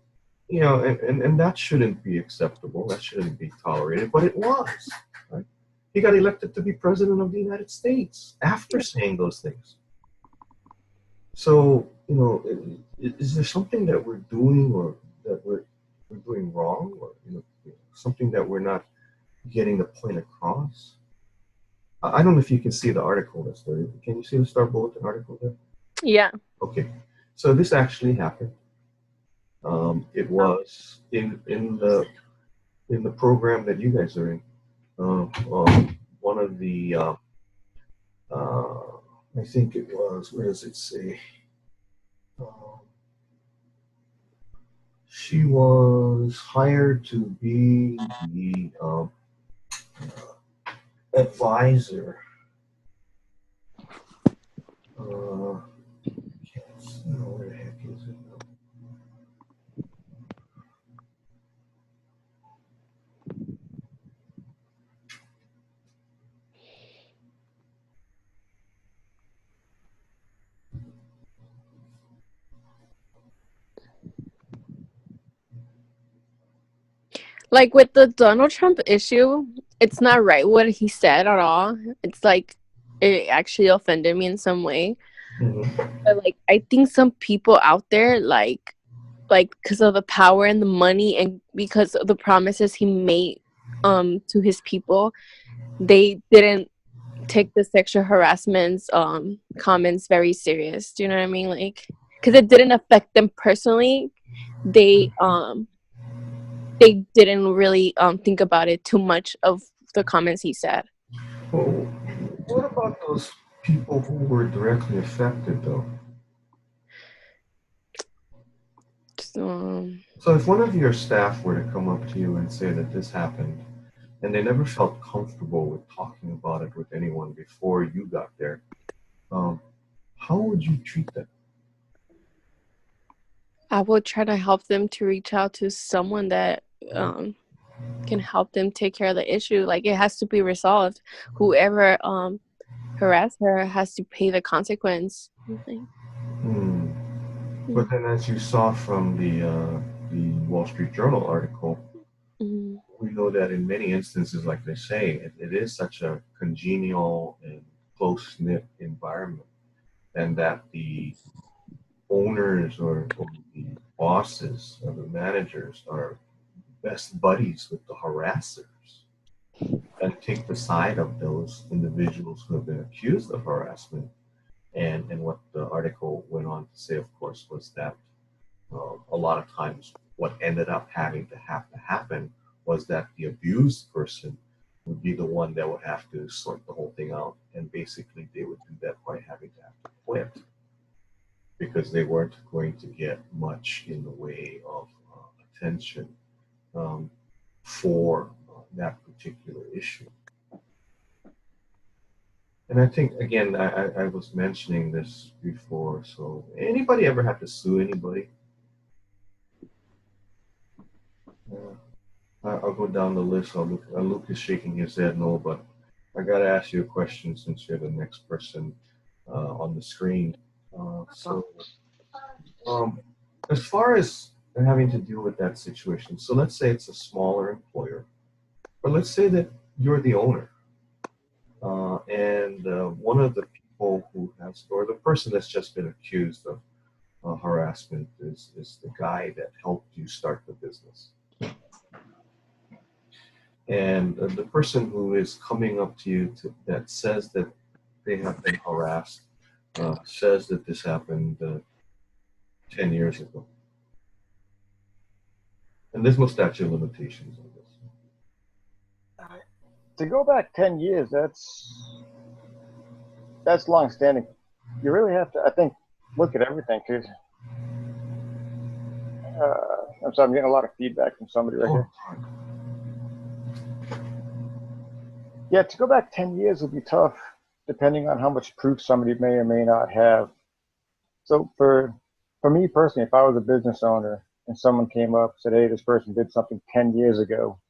and that shouldn't be acceptable. That shouldn't be tolerated. But it was. Right? He got elected to be president of the United States after saying those things. So, is there something that we're doing or that we're something that we're not getting the point across. I don't know if you can see the article that's there. Can you see the Star Bulletin article there? Yeah. Okay. So this actually happened. It was in the program that you guys are in. One of the I think it was, where does it say? She was hired to be the advisor. Where the heck is it? Like with the Donald Trump issue, it's not right what he said at all. It's like it actually offended me in some way. Mm-hmm. But like I think some people out there like because of the power and the money and because of the promises he made to his people, they didn't take the sexual harassment's comments very serious. Do you know what I mean? Like because it didn't affect them personally. They didn't really think about it too much of the comments he said. Well, what about those people who were directly affected, though? So if one of your staff were to come up to you and say that this happened, and they never felt comfortable with talking about it with anyone before you got there, how would you treat them? I would try to help them to reach out to someone that can help them take care of the issue. Like it has to be resolved. Whoever harassed her has to pay the consequence. But then, as you saw from the Wall Street Journal article, we know that in many instances, like they say, it is such a congenial and close-knit environment, and that the owners or the bosses or the managers are best buddies with the harassers and take the side of those individuals who have been accused of harassment. And what the article went on to say, of course, was that a lot of times what ended up having to happen was that the abused person would be the one that would have to sort the whole thing out. And basically they would do that by having to have to quit because they weren't going to get much in the way of attention for that particular issue. And I think, again, I was mentioning this before, so anybody ever have to sue anybody? I'll go down the list. Luke is shaking his head no, but I got to ask you a question since you're the next person on the screen. As far as having to deal with that situation, so let's say it's a smaller employer, or let's say that you're the owner. And one of the people who has, or the person that's just been accused of harassment is the guy that helped you start the business. And the person who is coming up to you that says that they have been harassed says that this happened 10 years ago. And there's no statute of limitations on this. To go back 10 years, that's long-standing. You really have to, I think, look at everything. Cause, I'm sorry, I'm getting a lot of feedback from somebody right here. Yeah, to go back 10 years would be tough, depending on how much proof somebody may or may not have. So for me personally, if I was a business owner and someone came up and said, hey, this person did something 10 years ago,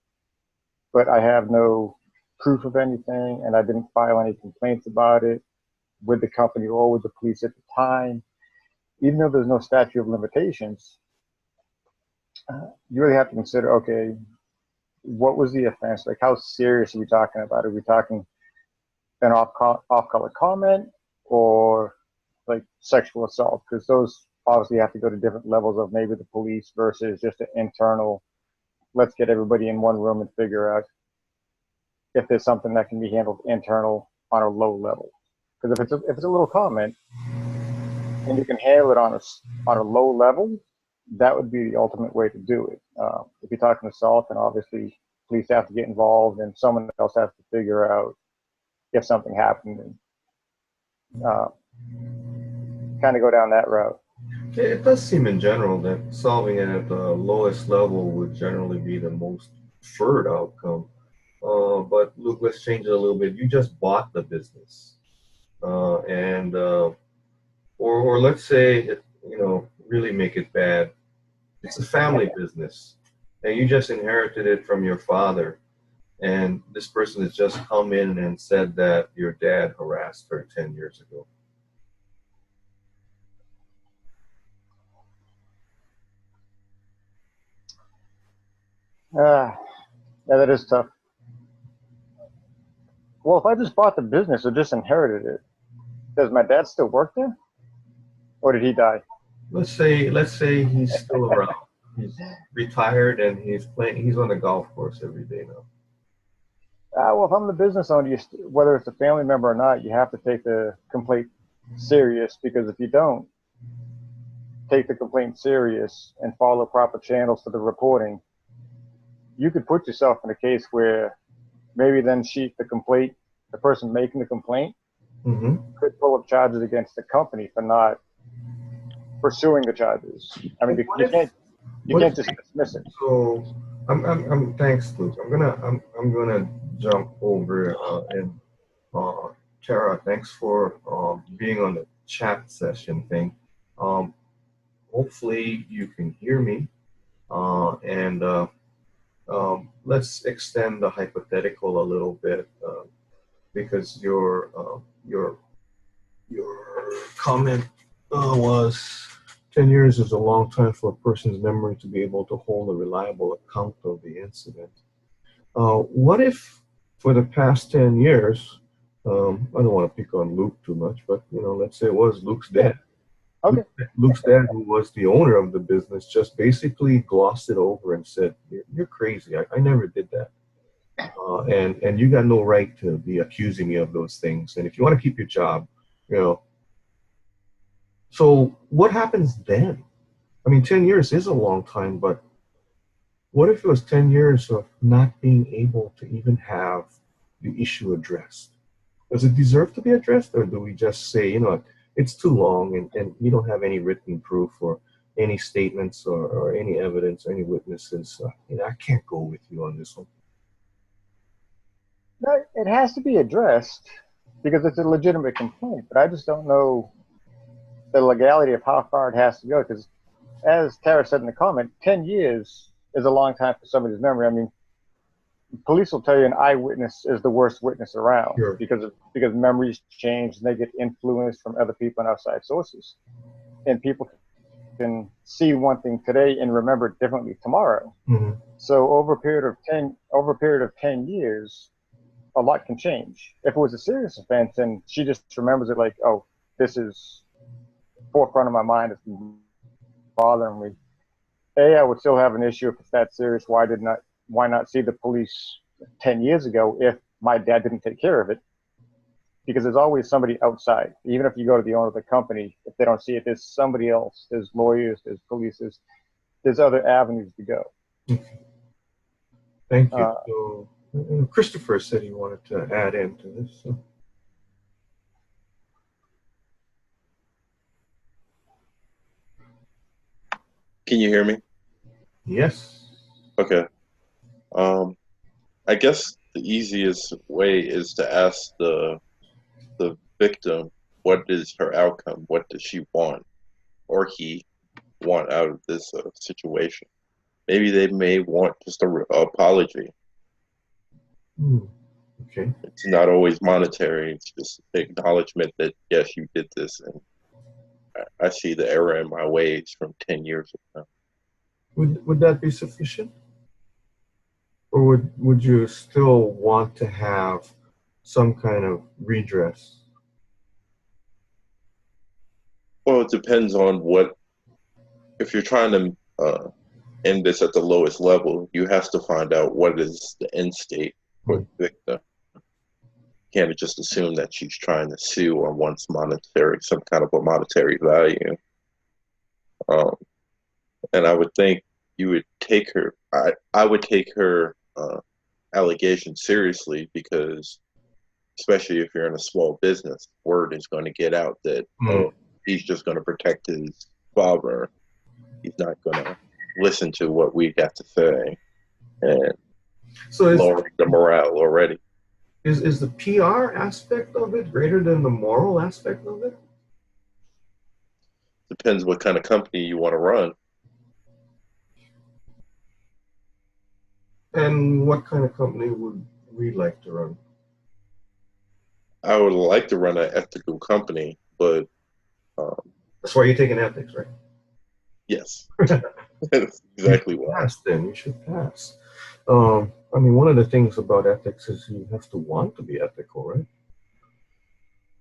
but I have no proof of anything and I didn't file any complaints about it with the company or with the police at the time, even though there's no statute of limitations, you really have to consider, okay, what was the offense? Like, how serious are we talking about? Are we talking an off-color comment or like sexual assault? Because those obviously have to go to different levels of maybe the police versus just an internal let's get everybody in one room and figure out if there's something that can be handled internal on a low level. Because if it's a little comment and you can handle it on a low level, that would be the ultimate way to do it. If you're talking assault, then obviously police have to get involved, and someone else has to figure out if something happened, and kind of go down that route. It does seem in general that solving it at the lowest level would generally be the most preferred outcome. But Luke, let's change it a little bit. You just bought the business, or let's say really make it bad. It's a family business, and you just inherited it from your father. And this person has just come in and said that your dad harassed her 10 years ago. Yeah, that is tough. Well, if I just bought the business or just inherited it, does my dad still work there, or did he die? Let's say he's still around. He's retired and he's playing. He's on the golf course every day now. Well, if I'm the business owner, whether it's a family member or not, you have to take the complaint serious, because if you don't take the complaint serious and follow proper channels for the reporting, you could put yourself in a case where maybe then the person making the complaint could pull up charges against the company for not pursuing the charges. I mean, you can't just dismiss it. So, I'm thanks, Luke. I'm gonna jump over and Tara, thanks for being on the chat session thing. Hopefully you can hear me, and let's extend the hypothetical a little bit, because your comment was 10 years is a long time for a person's memory to be able to hold a reliable account of the incident. What if for the past 10 years, I don't want to pick on Luke too much, but let's say it was Luke's dad. Okay. Luke's dad, who was the owner of the business, just basically glossed it over and said, "You're crazy. I never did that, and you got no right to be accusing me of those things. And if you want to keep your job, So what happens then? I mean, 10 years is a long time, but what if it was 10 years of not being able to even have the issue addressed? Does it deserve to be addressed, or do we just say, it's too long and you don't have any written proof or any statements or any evidence, any witnesses? I can't go with you on this one. No, it has to be addressed because it's a legitimate complaint, but I just don't know the legality of how far it has to go, because as Tara said in the comment, 10 years is a long time for somebody's memory. I mean, police will tell you an eyewitness is the worst witness around. Sure. because memories change and they get influenced from other people and outside sources. And people can see one thing today and remember it differently tomorrow. Mm-hmm. So over a period of 10 years, a lot can change. If it was a serious offense and she just remembers it like, oh, this is forefront of my mind, it's bothering me. I would still have an issue if it's that serious. Why not see the police 10 years ago if my dad didn't take care of it? Because there's always somebody outside. Even if you go to the owner of the company, if they don't see it, there's somebody else. There's lawyers, there's police, there's other avenues to go. Thank you. So, Christopher said he wanted to add into this. So. Can you hear me? Yes. Okay. I guess the easiest way is to ask the victim, what is her outcome? What does she want, or he want out of this situation? Maybe they may want just an apology. Okay. It's not always monetary. It's just acknowledgement that, yes, you did this, and I see the error in my ways from 10 years ago. Would that be sufficient? Or would you still want to have some kind of redress? Well, it depends on if you're trying to end this at the lowest level. You have to find out what is the end state for the victim. You can't just assume that she's trying to sue or wants some kind of a monetary value. And I would think you would take her. I would take her allegation seriously, because especially if you're in a small business, word is going to get out that he's just going to protect his father. He's not going to listen to what we got to say, and So lowering the morale already. Is the PR aspect of it greater than the moral aspect of it? Depends what kind of company you want to run. And what kind of company would we like to run? I would like to run an ethical company, but That's why you're taking ethics, right? yes, that's exactly why. Pass, then you should pass. I mean, one of the things about ethics is you have to want to be ethical, right?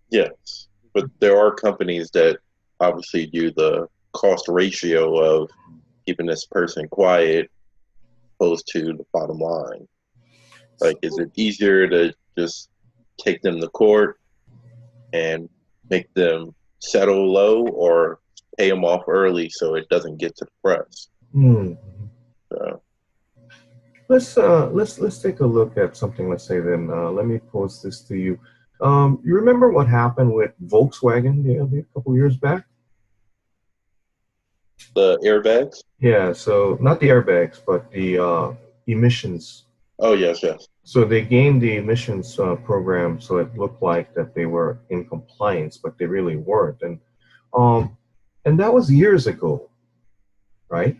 Yes, but there are companies that obviously do the cost ratio of keeping this person quiet opposed to the bottom line. Like, is it easier to just take them to court and make them settle low, or pay them off early so it doesn't get to the press? So, Let's take a look at something. Let's say then. Let me pose this to you. You remember what happened with Volkswagen a couple years back? the airbags? Yeah. So not the airbags, but the emissions. Oh, yes. So they gamed the emissions program, so it looked like that they were in compliance, but they really weren't. And that was years ago, right?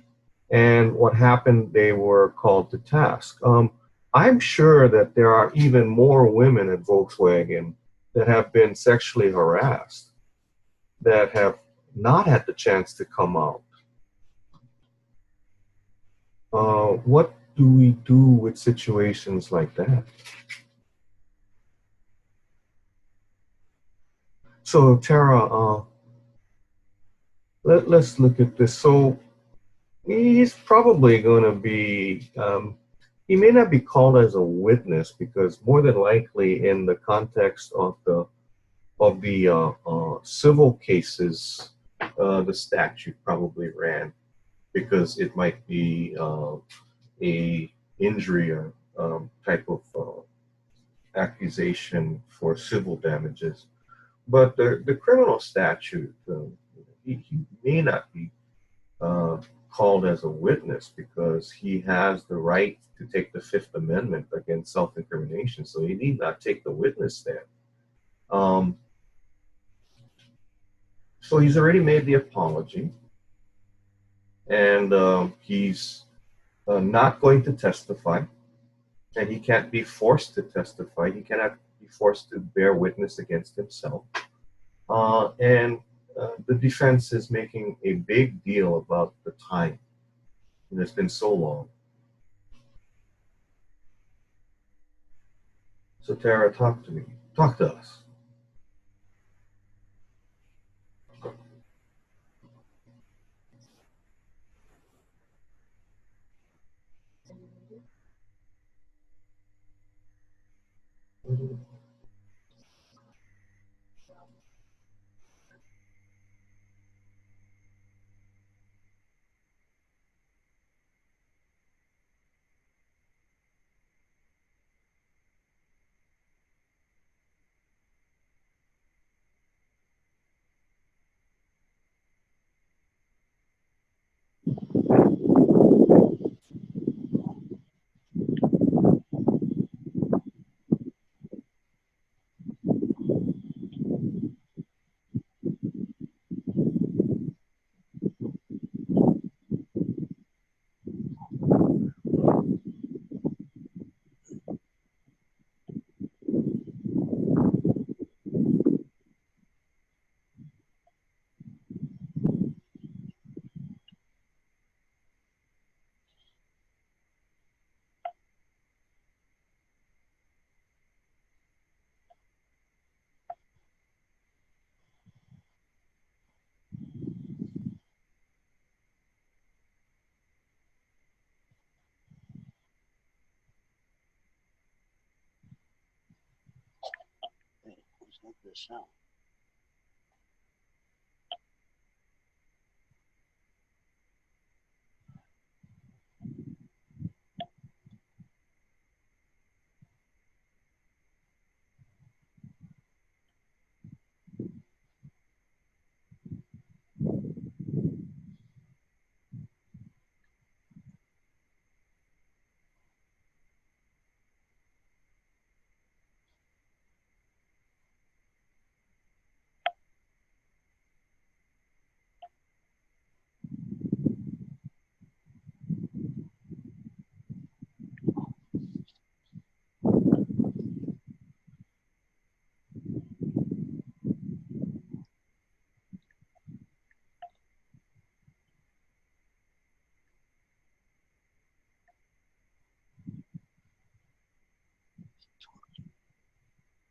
And what happened? They were called to task. I'm sure that there are even more women at Volkswagen that have been sexually harassed that have not had the chance to come out. What do we do with situations like that? So, Tara, let's look at this. So, he's probably going to be, he may not be called as a witness, because more than likely, in the context of the civil cases, the statute probably ran, because it might be a injury or type of accusation for civil damages. But the criminal statute, he may not be called as a witness, because he has the right to take the Fifth Amendment against self-incrimination. So he need not take the witness stand. So he's already made the apology, and he's not going to testify, and he can't be forced to testify. He cannot be forced to bear witness against himself. And the defense is making a big deal about the time. And it's been so long. So Tara, talk to me. Talk to us.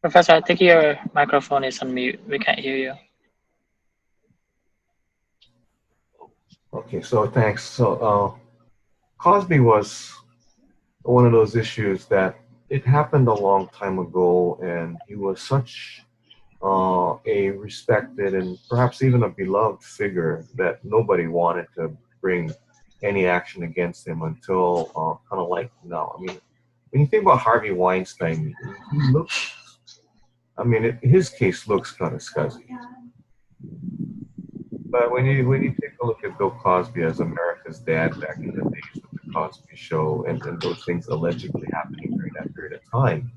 Professor, I think your microphone is on mute. We can't hear you. Okay, so thanks. So Cosby was one of those issues that it happened a long time ago, and he was such a respected and perhaps even a beloved figure that nobody wanted to bring any action against him until kind of like now. I mean, when you think about Harvey Weinstein, he looks, I mean, his case looks kind of scuzzy. But when you take a look at Bill Cosby as America's dad back in the days with the Cosby Show and those things allegedly happening during that period of time,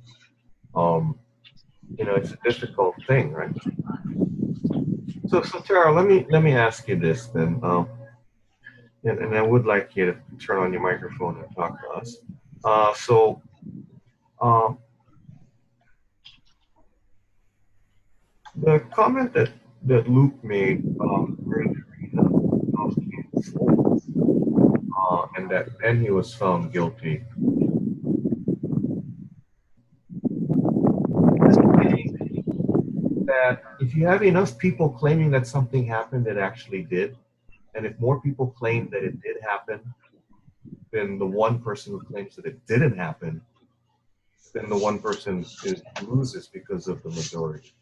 it's a difficult thing, right? So Tara, let me ask you this then, and I would like you to turn on your microphone and talk to us. Um, the comment that Luke made earlier, and that then he was found guilty. That if you have enough people claiming that something happened that actually did, and if more people claim that it did happen than the one person who claims that it didn't happen, then the one person loses because of the majority.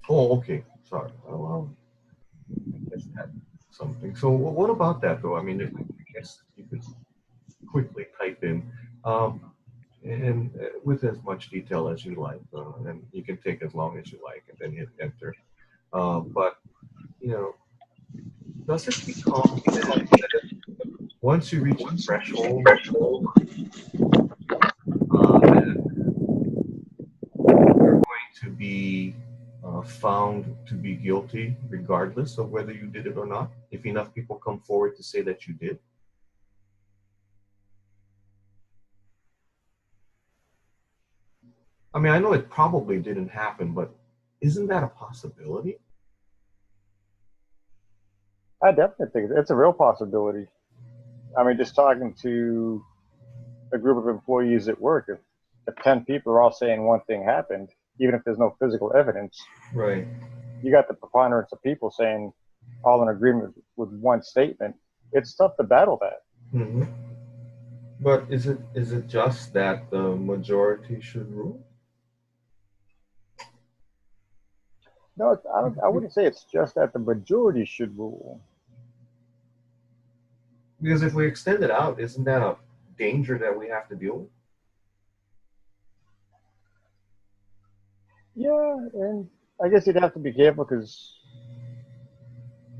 Oh, okay. Sorry. Well, I guess that's something. So what about that, though? I mean, I guess you could quickly type in, and with as much detail as you like, and you can take as long as you like, and then hit enter. But, does it become that once you reach the threshold, you're going to be found to be guilty regardless of whether you did it or not, if enough people come forward to say that you did? I mean, I know it probably didn't happen, but isn't that a possibility? I definitely think it's a real possibility. I mean, just talking to a group of employees at work, if 10 people are all saying one thing happened, even if there's no physical evidence, right? You got the preponderance of people saying all in agreement with one statement. It's tough to battle that. Mm-hmm. But is it just that the majority should rule? No, I wouldn't say it's just that the majority should rule. Because if we extend it out, isn't that a danger that we have to deal with? Yeah, and I guess you'd have to be careful because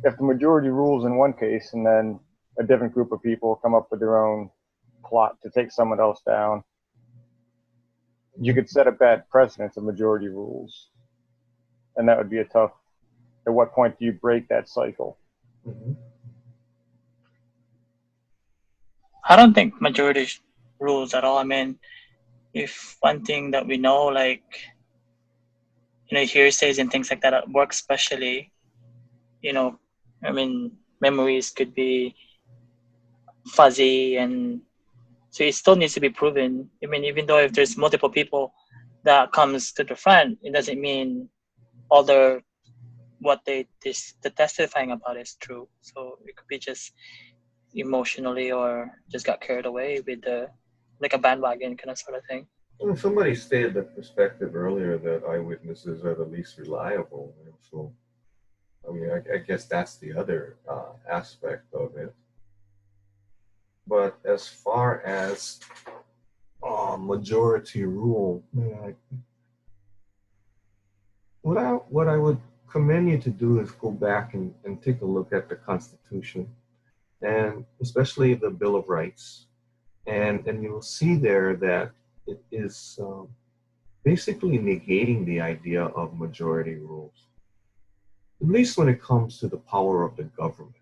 if the majority rules in one case and then a different group of people come up with their own plot to take someone else down, you could set a bad precedent of majority rules. And that would be a tough, at what point do you break that cycle? Mm-hmm. I don't think majority rules at all. I mean, if one thing that we know, like, hearsays and things like that at work especially, I mean, memories could be fuzzy, and so it still needs to be proven. I mean, even though if there's multiple people that comes to the front, it doesn't mean all what they're testifying about is true. So it could be just emotionally or just got carried away with like a bandwagon kind of sort of thing. Well, somebody stated the perspective earlier that eyewitnesses are the least reliable. So, I mean, I guess that's the other aspect of it. But as far as majority rule, what I would commend you to do is go back and take a look at the Constitution, and especially the Bill of Rights, and you'll see there that it is basically negating the idea of majority rules, at least when it comes to the power of the government.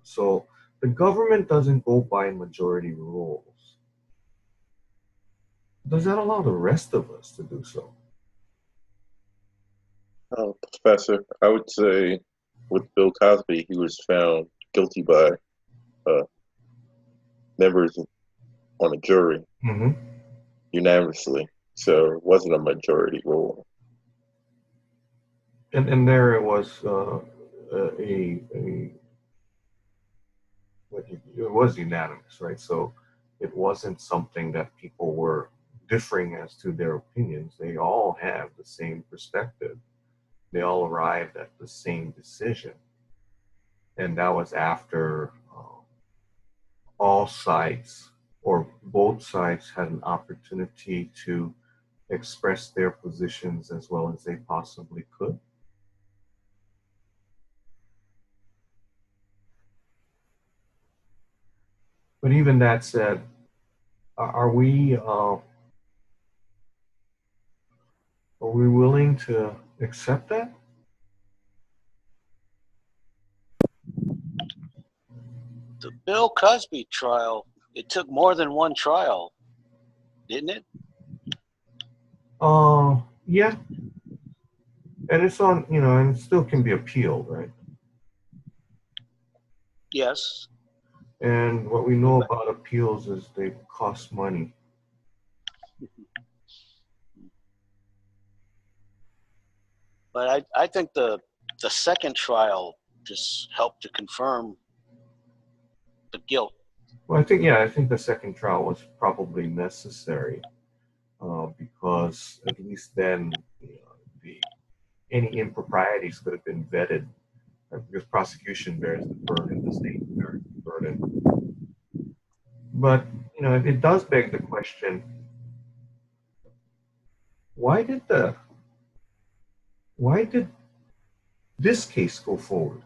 So the government doesn't go by majority rules. Does that allow the rest of us to do so? Professor, I would say with Bill Cosby, he was found guilty by members on a jury unanimously. So it wasn't a majority rule. And there it was it was unanimous, right? So it wasn't something that people were differing as to their opinions. They all have the same perspective. They all arrived at the same decision. And that was after all sides or both sides had an opportunity to express their positions as well as they possibly could. But even that said, are we willing to accept that? The Bill Cosby trial, it took more than one trial, didn't it? Yeah. And it's on, and it still can be appealed, right? Yes. And what we know about appeals is they cost money. But I think the second trial just helped to confirm the guilt. Well, I think the second trial was probably necessary because at least then any improprieties could have been vetted, because prosecution bears the burden, the state bears the burden. But it does beg the question: why did this case go forward?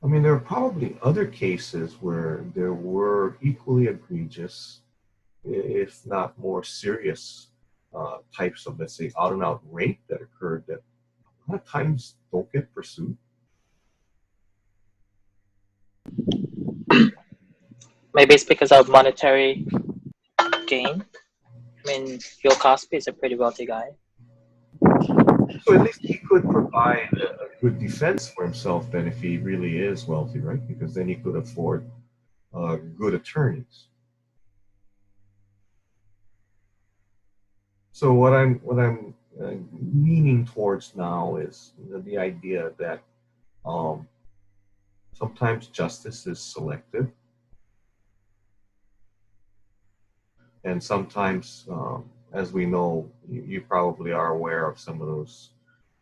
I mean, there are probably other cases where there were equally egregious, if not more serious, types of, let's say, out-and-out rape that occurred that a lot of times don't get pursued. Maybe it's because of monetary gain. I mean, Bill Cosby is a pretty wealthy guy. So at least he could provide a good defense for himself then if he really is wealthy, right? Because then he could afford good attorneys. So what I'm leaning towards now is the idea that sometimes justice is selective, and sometimes, as we know, you probably are aware of some of those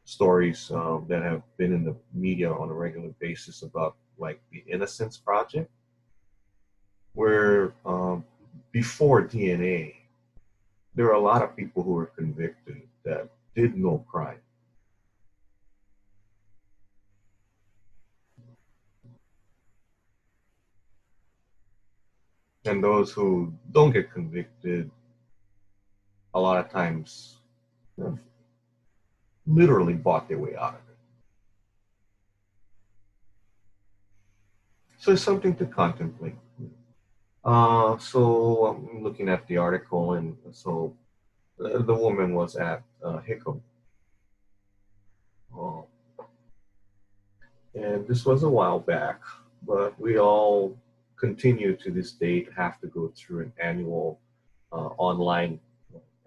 stories that have been in the media on a regular basis about, like, the Innocence Project, where before DNA, there are a lot of people who were convicted that did no crime. And those who don't get convicted, a lot of times, literally bought their way out of it. So it's something to contemplate. So I'm looking at the article, and so the woman was at Hickam. And this was a while back, but we all continue to this date have to go through an annual online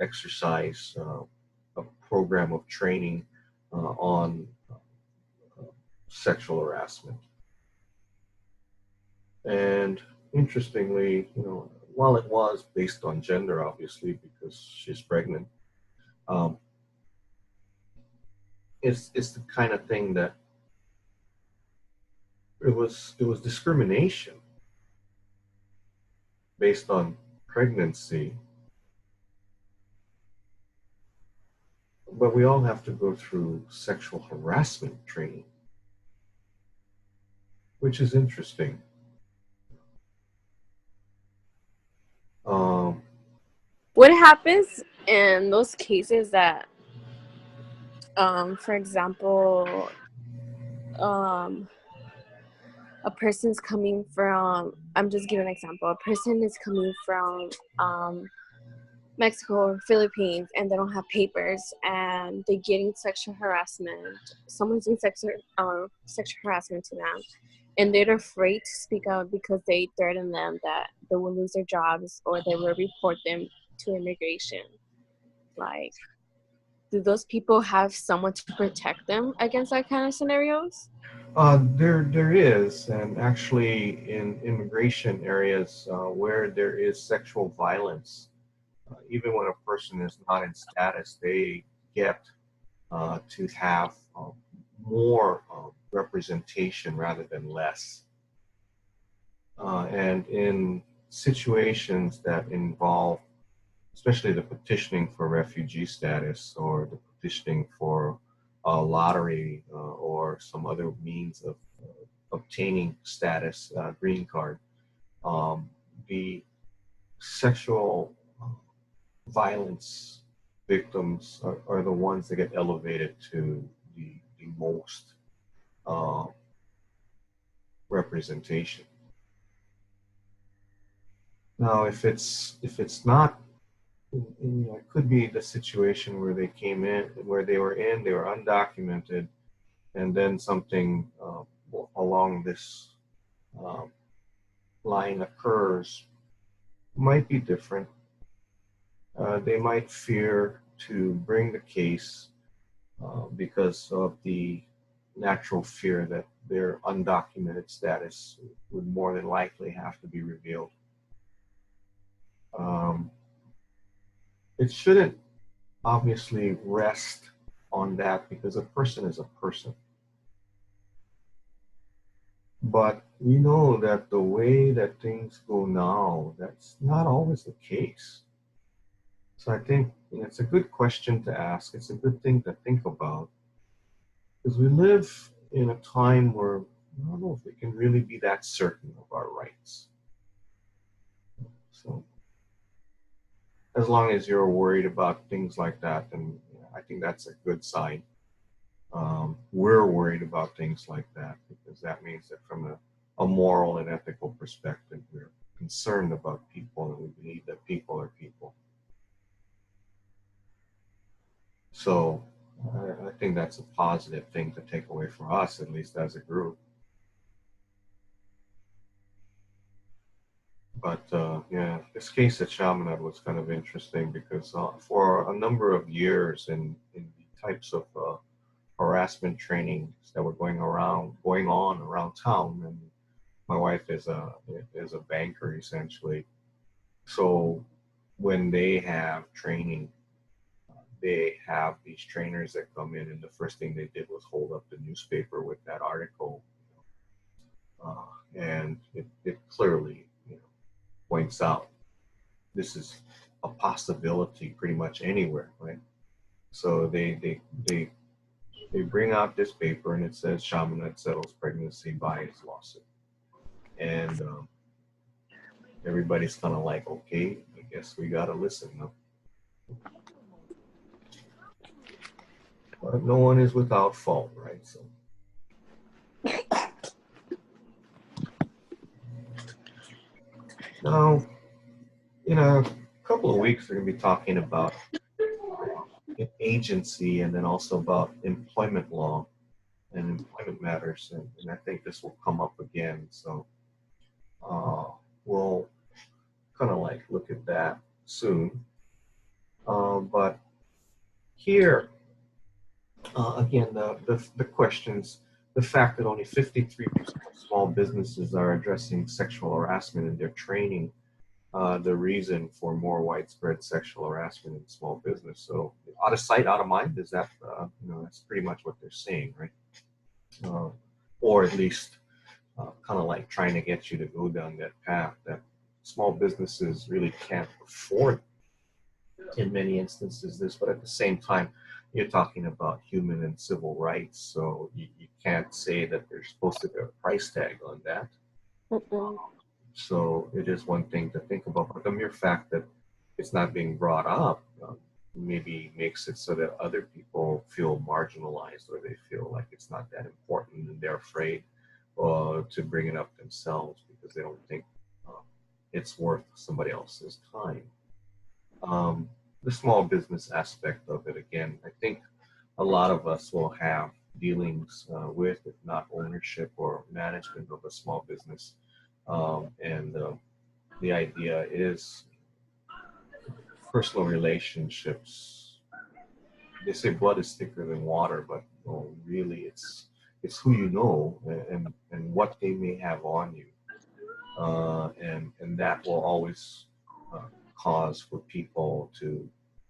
exercise a program of training on sexual harassment. And interestingly, while it was based on gender, obviously, because she's pregnant, it's the kind of thing that it was discrimination based on pregnancy. But we all have to go through sexual harassment training, which is interesting. What happens in those cases that, for example, a person's coming from, I'm just giving an example, a person is coming from Mexico or Philippines and they don't have papers and they're getting sexual harassment. Someone's doing sexual harassment to them and they're afraid to speak out because they threaten them that they will lose their jobs or they will report them to immigration. Like, do those people have someone to protect them against that kind of scenarios? There is, and actually in immigration areas where there is sexual violence, even when a person is not in status, they get to have more representation rather than less. And in situations that involve, especially the petitioning for refugee status or the petitioning for a lottery or some other means of obtaining status, green card, the sexual violence victims are the ones that get elevated to the most representation. Now, if it's not, it could be the situation where they came in, where they were undocumented, and then something along this line occurs, might be different. They might fear to bring the case because of the natural fear that their undocumented status would more than likely have to be revealed. It shouldn't obviously rest on that because a person is a person. But we know that the way that things go now, that's not always the case. So I think it's a good question to ask. It's a good thing to think about. Because we live in a time where I don't know if we can really be that certain of our rights. So as long as you're worried about things like that, then I think that's a good sign. We're worried about things like that because that means that from a moral and ethical perspective, we're concerned about people and we believe that people are people. So I think that's a positive thing to take away for us, at least as a group. But yeah, this case at Chaminade was kind of interesting because for a number of years in the types of harassment trainings that were going on around town, and my wife is a banker essentially. So when they have training, they have these trainers that come in, and the first thing they did was hold up the newspaper with that article, and it clearly points out this is a possibility pretty much anywhere, right? So they bring out this paper and it says Chaminade settles pregnancy bias lawsuit, and everybody's kind of like, okay, I guess we gotta listen now. But no one is without fault, right? So now, in a couple of weeks, we're going to be talking about agency and then also about employment law and employment matters. And I think this will come up again. So we'll kind of like look at that soon. But here, again, the questions, the fact that only 53% of small businesses are addressing sexual harassment in their training, the reason for more widespread sexual harassment in small business. So out of sight, out of mind, is that, that's pretty much what they're saying, right? Or at least kind of like trying to get you to go down that path that small businesses really can't afford in many instances this, but at the same time, you're talking about human and civil rights, so you can't say that there's supposed to be a price tag on that. So it is one thing to think about, but the mere fact that it's not being brought up maybe makes it so that other people feel marginalized, or they feel like it's not that important and they're afraid to bring it up themselves because they don't think it's worth somebody else's time. The small business aspect of it, again, I think a lot of us will have dealings with, if not ownership or management of a small business. And the idea is personal relationships. They say blood is thicker than water, but really it's who you know and what they may have on you. And that will always cause for people to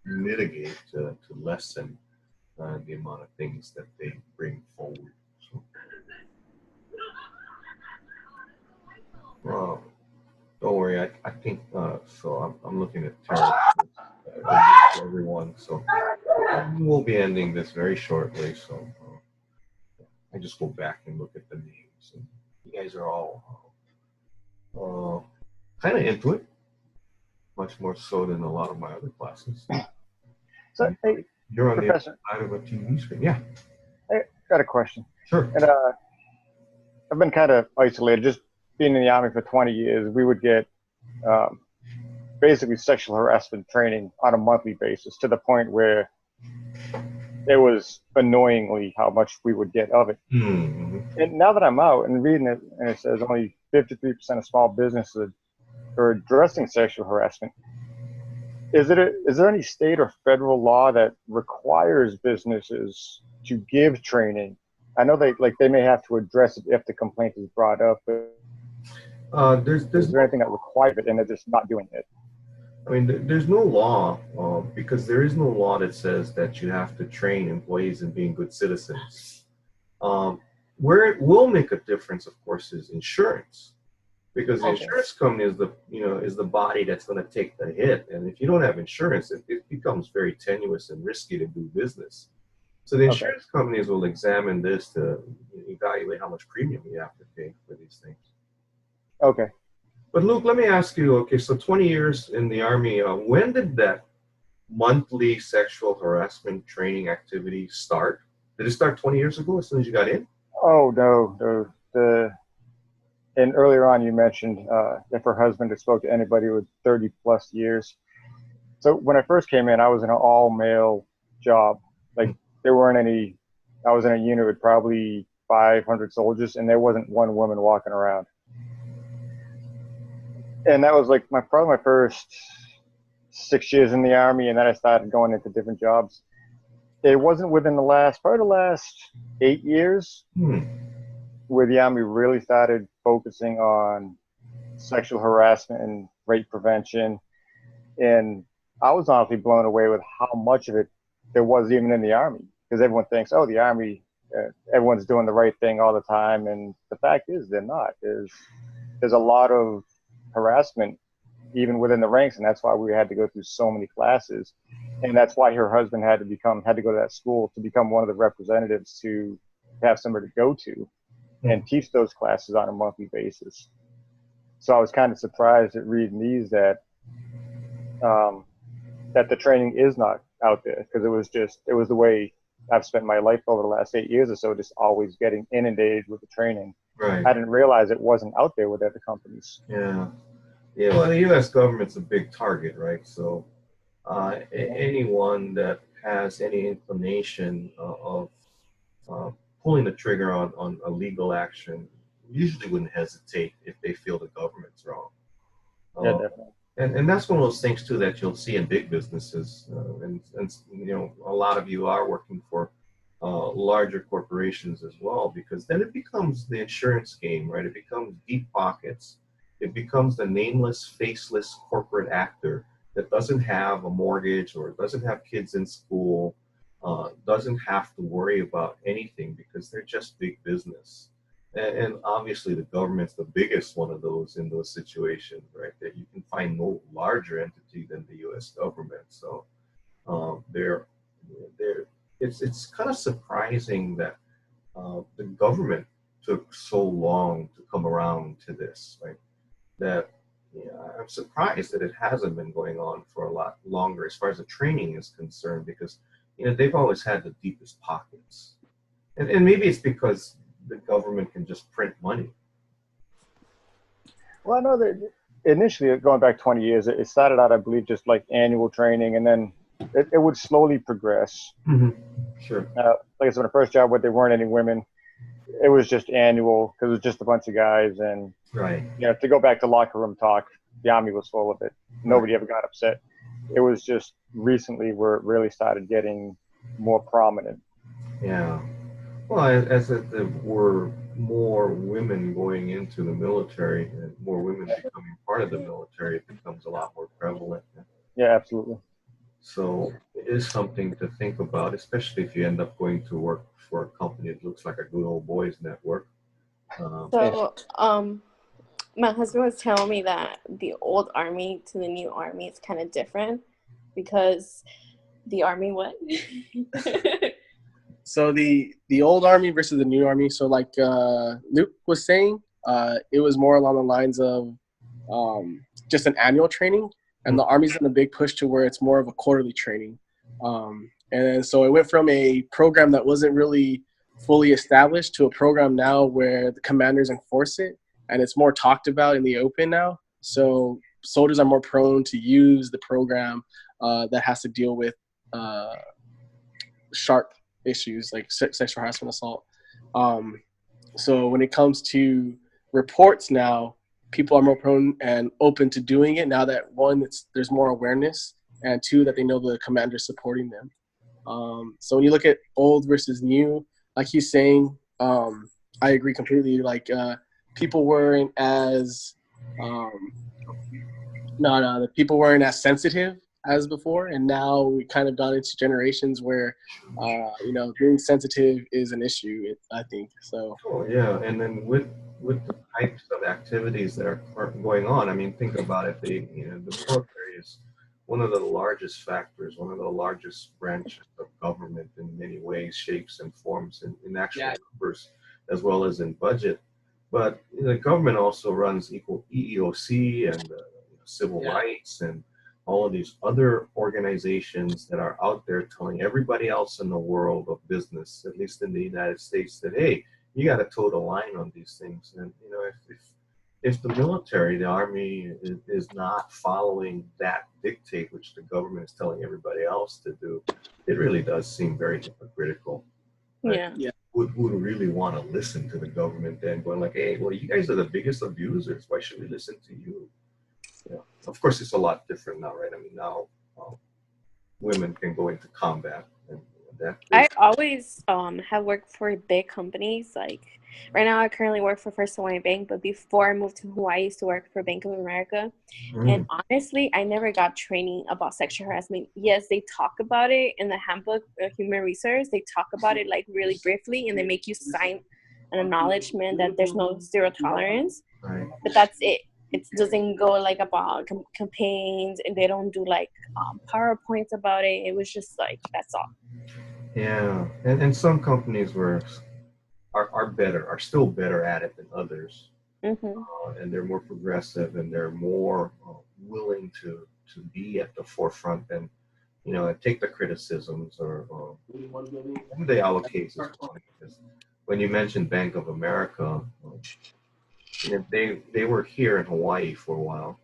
mitigate, to lessen the amount of things that they bring forward. So, don't worry, I think, so I'm looking at everyone, so we'll be ending this very shortly, so I just go back and look at the names, and you guys are all kind of into it, much more so than a lot of my other classes. So, hey, you're on Professor, the other side of a TV screen. Yeah. I got a question. Sure. And I've been kind of isolated. Just being in the Army for 20 years, we would get basically sexual harassment training on a monthly basis, to the point where it was annoyingly how much we would get of it. Mm-hmm. And now that I'm out and reading it, and it says only 53% of small businesses are addressing sexual harassment, is there any state or federal law that requires businesses to give training? I know they may have to address it if the complaint is brought up, but is there anything that requires it and they're just not doing it? I mean, there's no law, because there is no law that says that you have to train employees in being good citizens. Where it will make a difference, of course, is insurance, because the insurance company is the body that's going to take the hit, and if you don't have insurance, it becomes very tenuous and risky to do business. So the insurance companies will examine this to evaluate how much premium you have to pay for these things. Okay. But Luke, let me ask you, okay, so 20 years in the Army, when did that monthly sexual harassment training activity start? Did it start 20 years ago, as soon as you got in? Oh, no. And earlier on you mentioned if her husband had spoke to anybody with 30 plus years. So when I first came in, I was in an all male job. Like there weren't any, I was in a unit with probably 500 soldiers, and there wasn't one woman walking around. And that was like probably my first 6 years in the Army, and then I started going into different jobs. It wasn't within the last 8 years where the Army really started focusing on sexual harassment and rape prevention. And I was honestly blown away with how much of it there was even in the Army, because everyone thinks, oh, the Army, everyone's doing the right thing all the time. And the fact is they're not. There's a lot of harassment even within the ranks, and that's why we had to go through so many classes, and that's why her husband had to go to that school to become one of the representatives to have somebody to go to and teach those classes on a monthly basis. So I was kind of surprised at reading these that the training is not out there, because it was the way I've spent my life over the last 8 years or so, just always getting inundated with the training. Right. I didn't realize it wasn't out there with other companies. Yeah. Well, the U.S. government's a big target, right? So anyone that has any inclination of pulling the trigger on a legal action usually wouldn't hesitate if they feel the government's wrong. Yeah, definitely. And that's one of those things too that you'll see in big businesses, and a lot of you are working for larger corporations as well, because then it becomes the insurance game, right? It becomes deep pockets. It becomes the nameless, faceless corporate actor that doesn't have a mortgage or doesn't have kids in school, doesn't have to worry about anything because they're just big business. And obviously, the government's the biggest one of those in those situations, right? That you can find no larger entity than the U.S. government. So they're it's kind of surprising that the government took so long to come around to this, right? That I'm surprised that it hasn't been going on for a lot longer as far as the training is concerned, because they've always had the deepest pockets, and maybe it's because the government can just print money. Well, I know that initially, going back 20 years, it started out, I believe, just like annual training, and then it would slowly progress. Mm-hmm. Sure. Like I said, the first job where there weren't any women, it was just annual because it was just a bunch of guys. And, Right. To go back to locker room talk, the Army was full of it. Nobody ever got upset. It was just recently where it really started getting more prominent. Yeah. Well, as there were more women going into the military and more women becoming part of the military, it becomes a lot more prevalent. Yeah, absolutely. So it is something to think about, especially if you end up going to work for a company that looks like a good old boys network. So, my husband was telling me that the old Army to the new Army is kind of different because the Army what? So the old Army versus the new Army. So like Luke was saying, it was more along the lines of just an annual training, and the Army's in a big push to where it's more of a quarterly training. And so it went from a program that wasn't really fully established to a program now where the commanders enforce it, and it's more talked about in the open now. So soldiers are more prone to use the program that has to deal with sharp issues like sexual harassment, assault. So when it comes to reports now, people are more prone and open to doing it now that, one, there's more awareness, and two, that they know the commander supporting them. So when you look at old versus new, like he's saying, I agree completely. Like people weren't as the people weren't as sensitive as before, and now we kind of got into generations where being sensitive is an issue, I think. So yeah, and then with the types of activities that are going on, I mean, think about it. The military is one of the largest factors, one of the largest branches of government in many ways, shapes, and forms, in actual numbers as well as in budget. But the government also runs EEOC and civil rights and all of these other organizations that are out there telling everybody else in the world of business, at least in the United States, that, hey, you got to toe the line on these things. And if the military, the Army, is not following that dictate, which the government is telling everybody else to do, it really does seem very hypocritical. Right? Yeah. Would really want to listen to the government then, going like, hey, well, you guys are the biggest abusers. Why should we listen to you? Yeah. Of course, it's a lot different now, right? I mean, now women can go into combat, and that. I always have worked for big companies. Like right now, I currently work for First Hawaiian Bank, but before I moved to Hawaii, I used to work for Bank of America. And honestly, I never got training about sexual harassment. Yes, they talk about it in the handbook of human resource. They talk about it like really briefly, and they make you sign an acknowledgement that there's no zero tolerance. Right. But that's it. It doesn't go like about campaigns, and they don't do like PowerPoints about it. It was just like, that's all. Yeah, and some companies are still better at it than others, and they're more progressive, and they're more willing to be at the forefront and take the criticisms or the allocates as well. Because when you mentioned Bank of America, they were here in Hawaii for a while,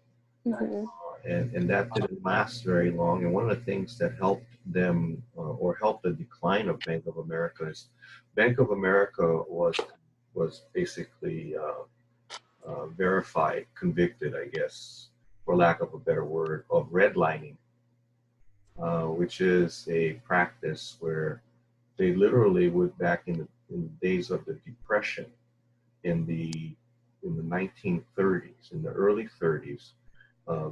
and that didn't last very long. And one of the things that helped them or helped the decline of Bank of America is Bank of America was basically verified, convicted, I guess, for lack of a better word, of redlining, which is a practice where they literally would, back in the days of the Depression, in the 1930s, in the early 30s,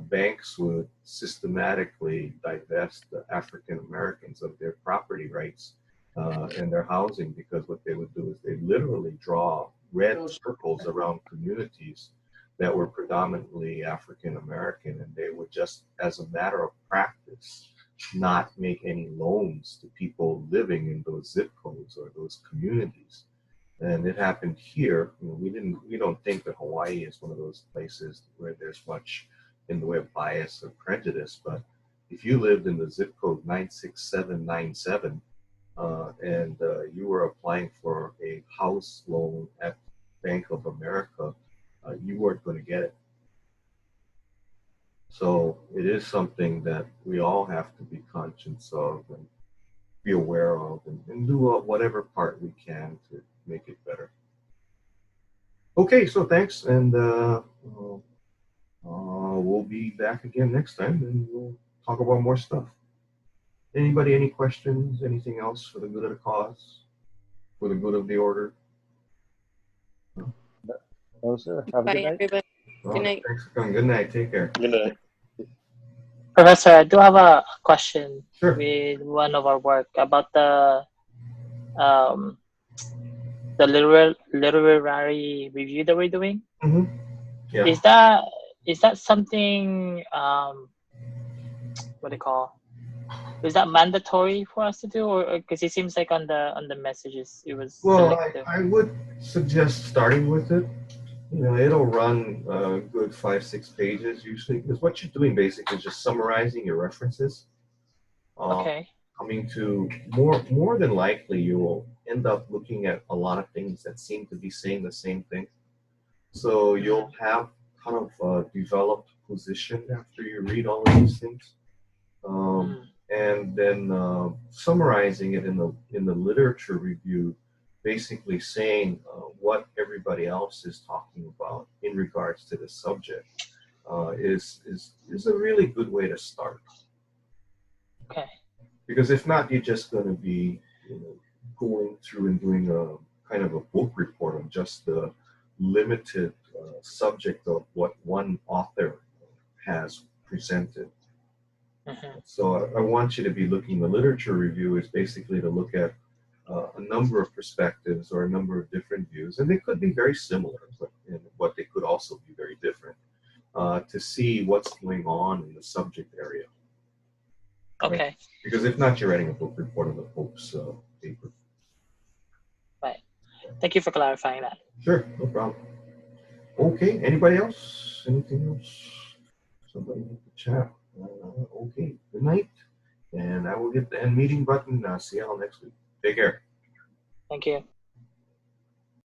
banks would systematically divest the African Americans of their property rights and their housing, because what they would do is they literally draw red circles around communities that were predominantly African American, and they would just, as a matter of practice, not make any loans to people living in those zip codes or those communities. And it happened here. We don't think that Hawaii is one of those places where there's much in the way of bias or prejudice, but if you lived in the zip code 96797 and you were applying for a house loan at Bank of America, you weren't going to get it. So it is something that we all have to be conscious of and be aware of, and do whatever part we can to make it better. Okay, so thanks, and we'll be back again next time, and we'll talk about more stuff. Anybody, any questions, anything else for the good of the cause, for the good of the order? No, sir. Have a Bye, good night. everybody. Good night. Thanks for coming. Good night. Take care. Good night. Professor, I do have a question Sure. with one of our work about the literary review that we're doing. Mm-hmm. Yeah. Is that something what do you call? Is that mandatory for us to do, or because it seems like on the messages it was selective? I would suggest starting with it. It'll run a good 5-6 pages usually, because what you're doing basically is just summarizing your references. Okay. Coming to more than likely, you will end up looking at a lot of things that seem to be saying the same thing. So you'll have kind of a developed position after you read all of these things. And then summarizing it in the literature review, basically saying what everybody else is talking about in regards to the subject, is a really good way to start. Okay. Because if not, you're just going to be going through and doing a kind of a book report on just the limited subject of what one author has presented. So I want you to be looking, the literature review is basically to look at a number of perspectives or a number of different views, and they could be very similar, but they could also be very different, to see what's going on in the subject area. Okay. Right? Because if not, you're writing a book report on the Pope's paper. Right. Thank you for clarifying that. Sure, no problem. Okay, anybody else? Anything else? Somebody in the chat. Okay, good night. And I will get the end meeting button. See y'all next week. Take care. Thank you.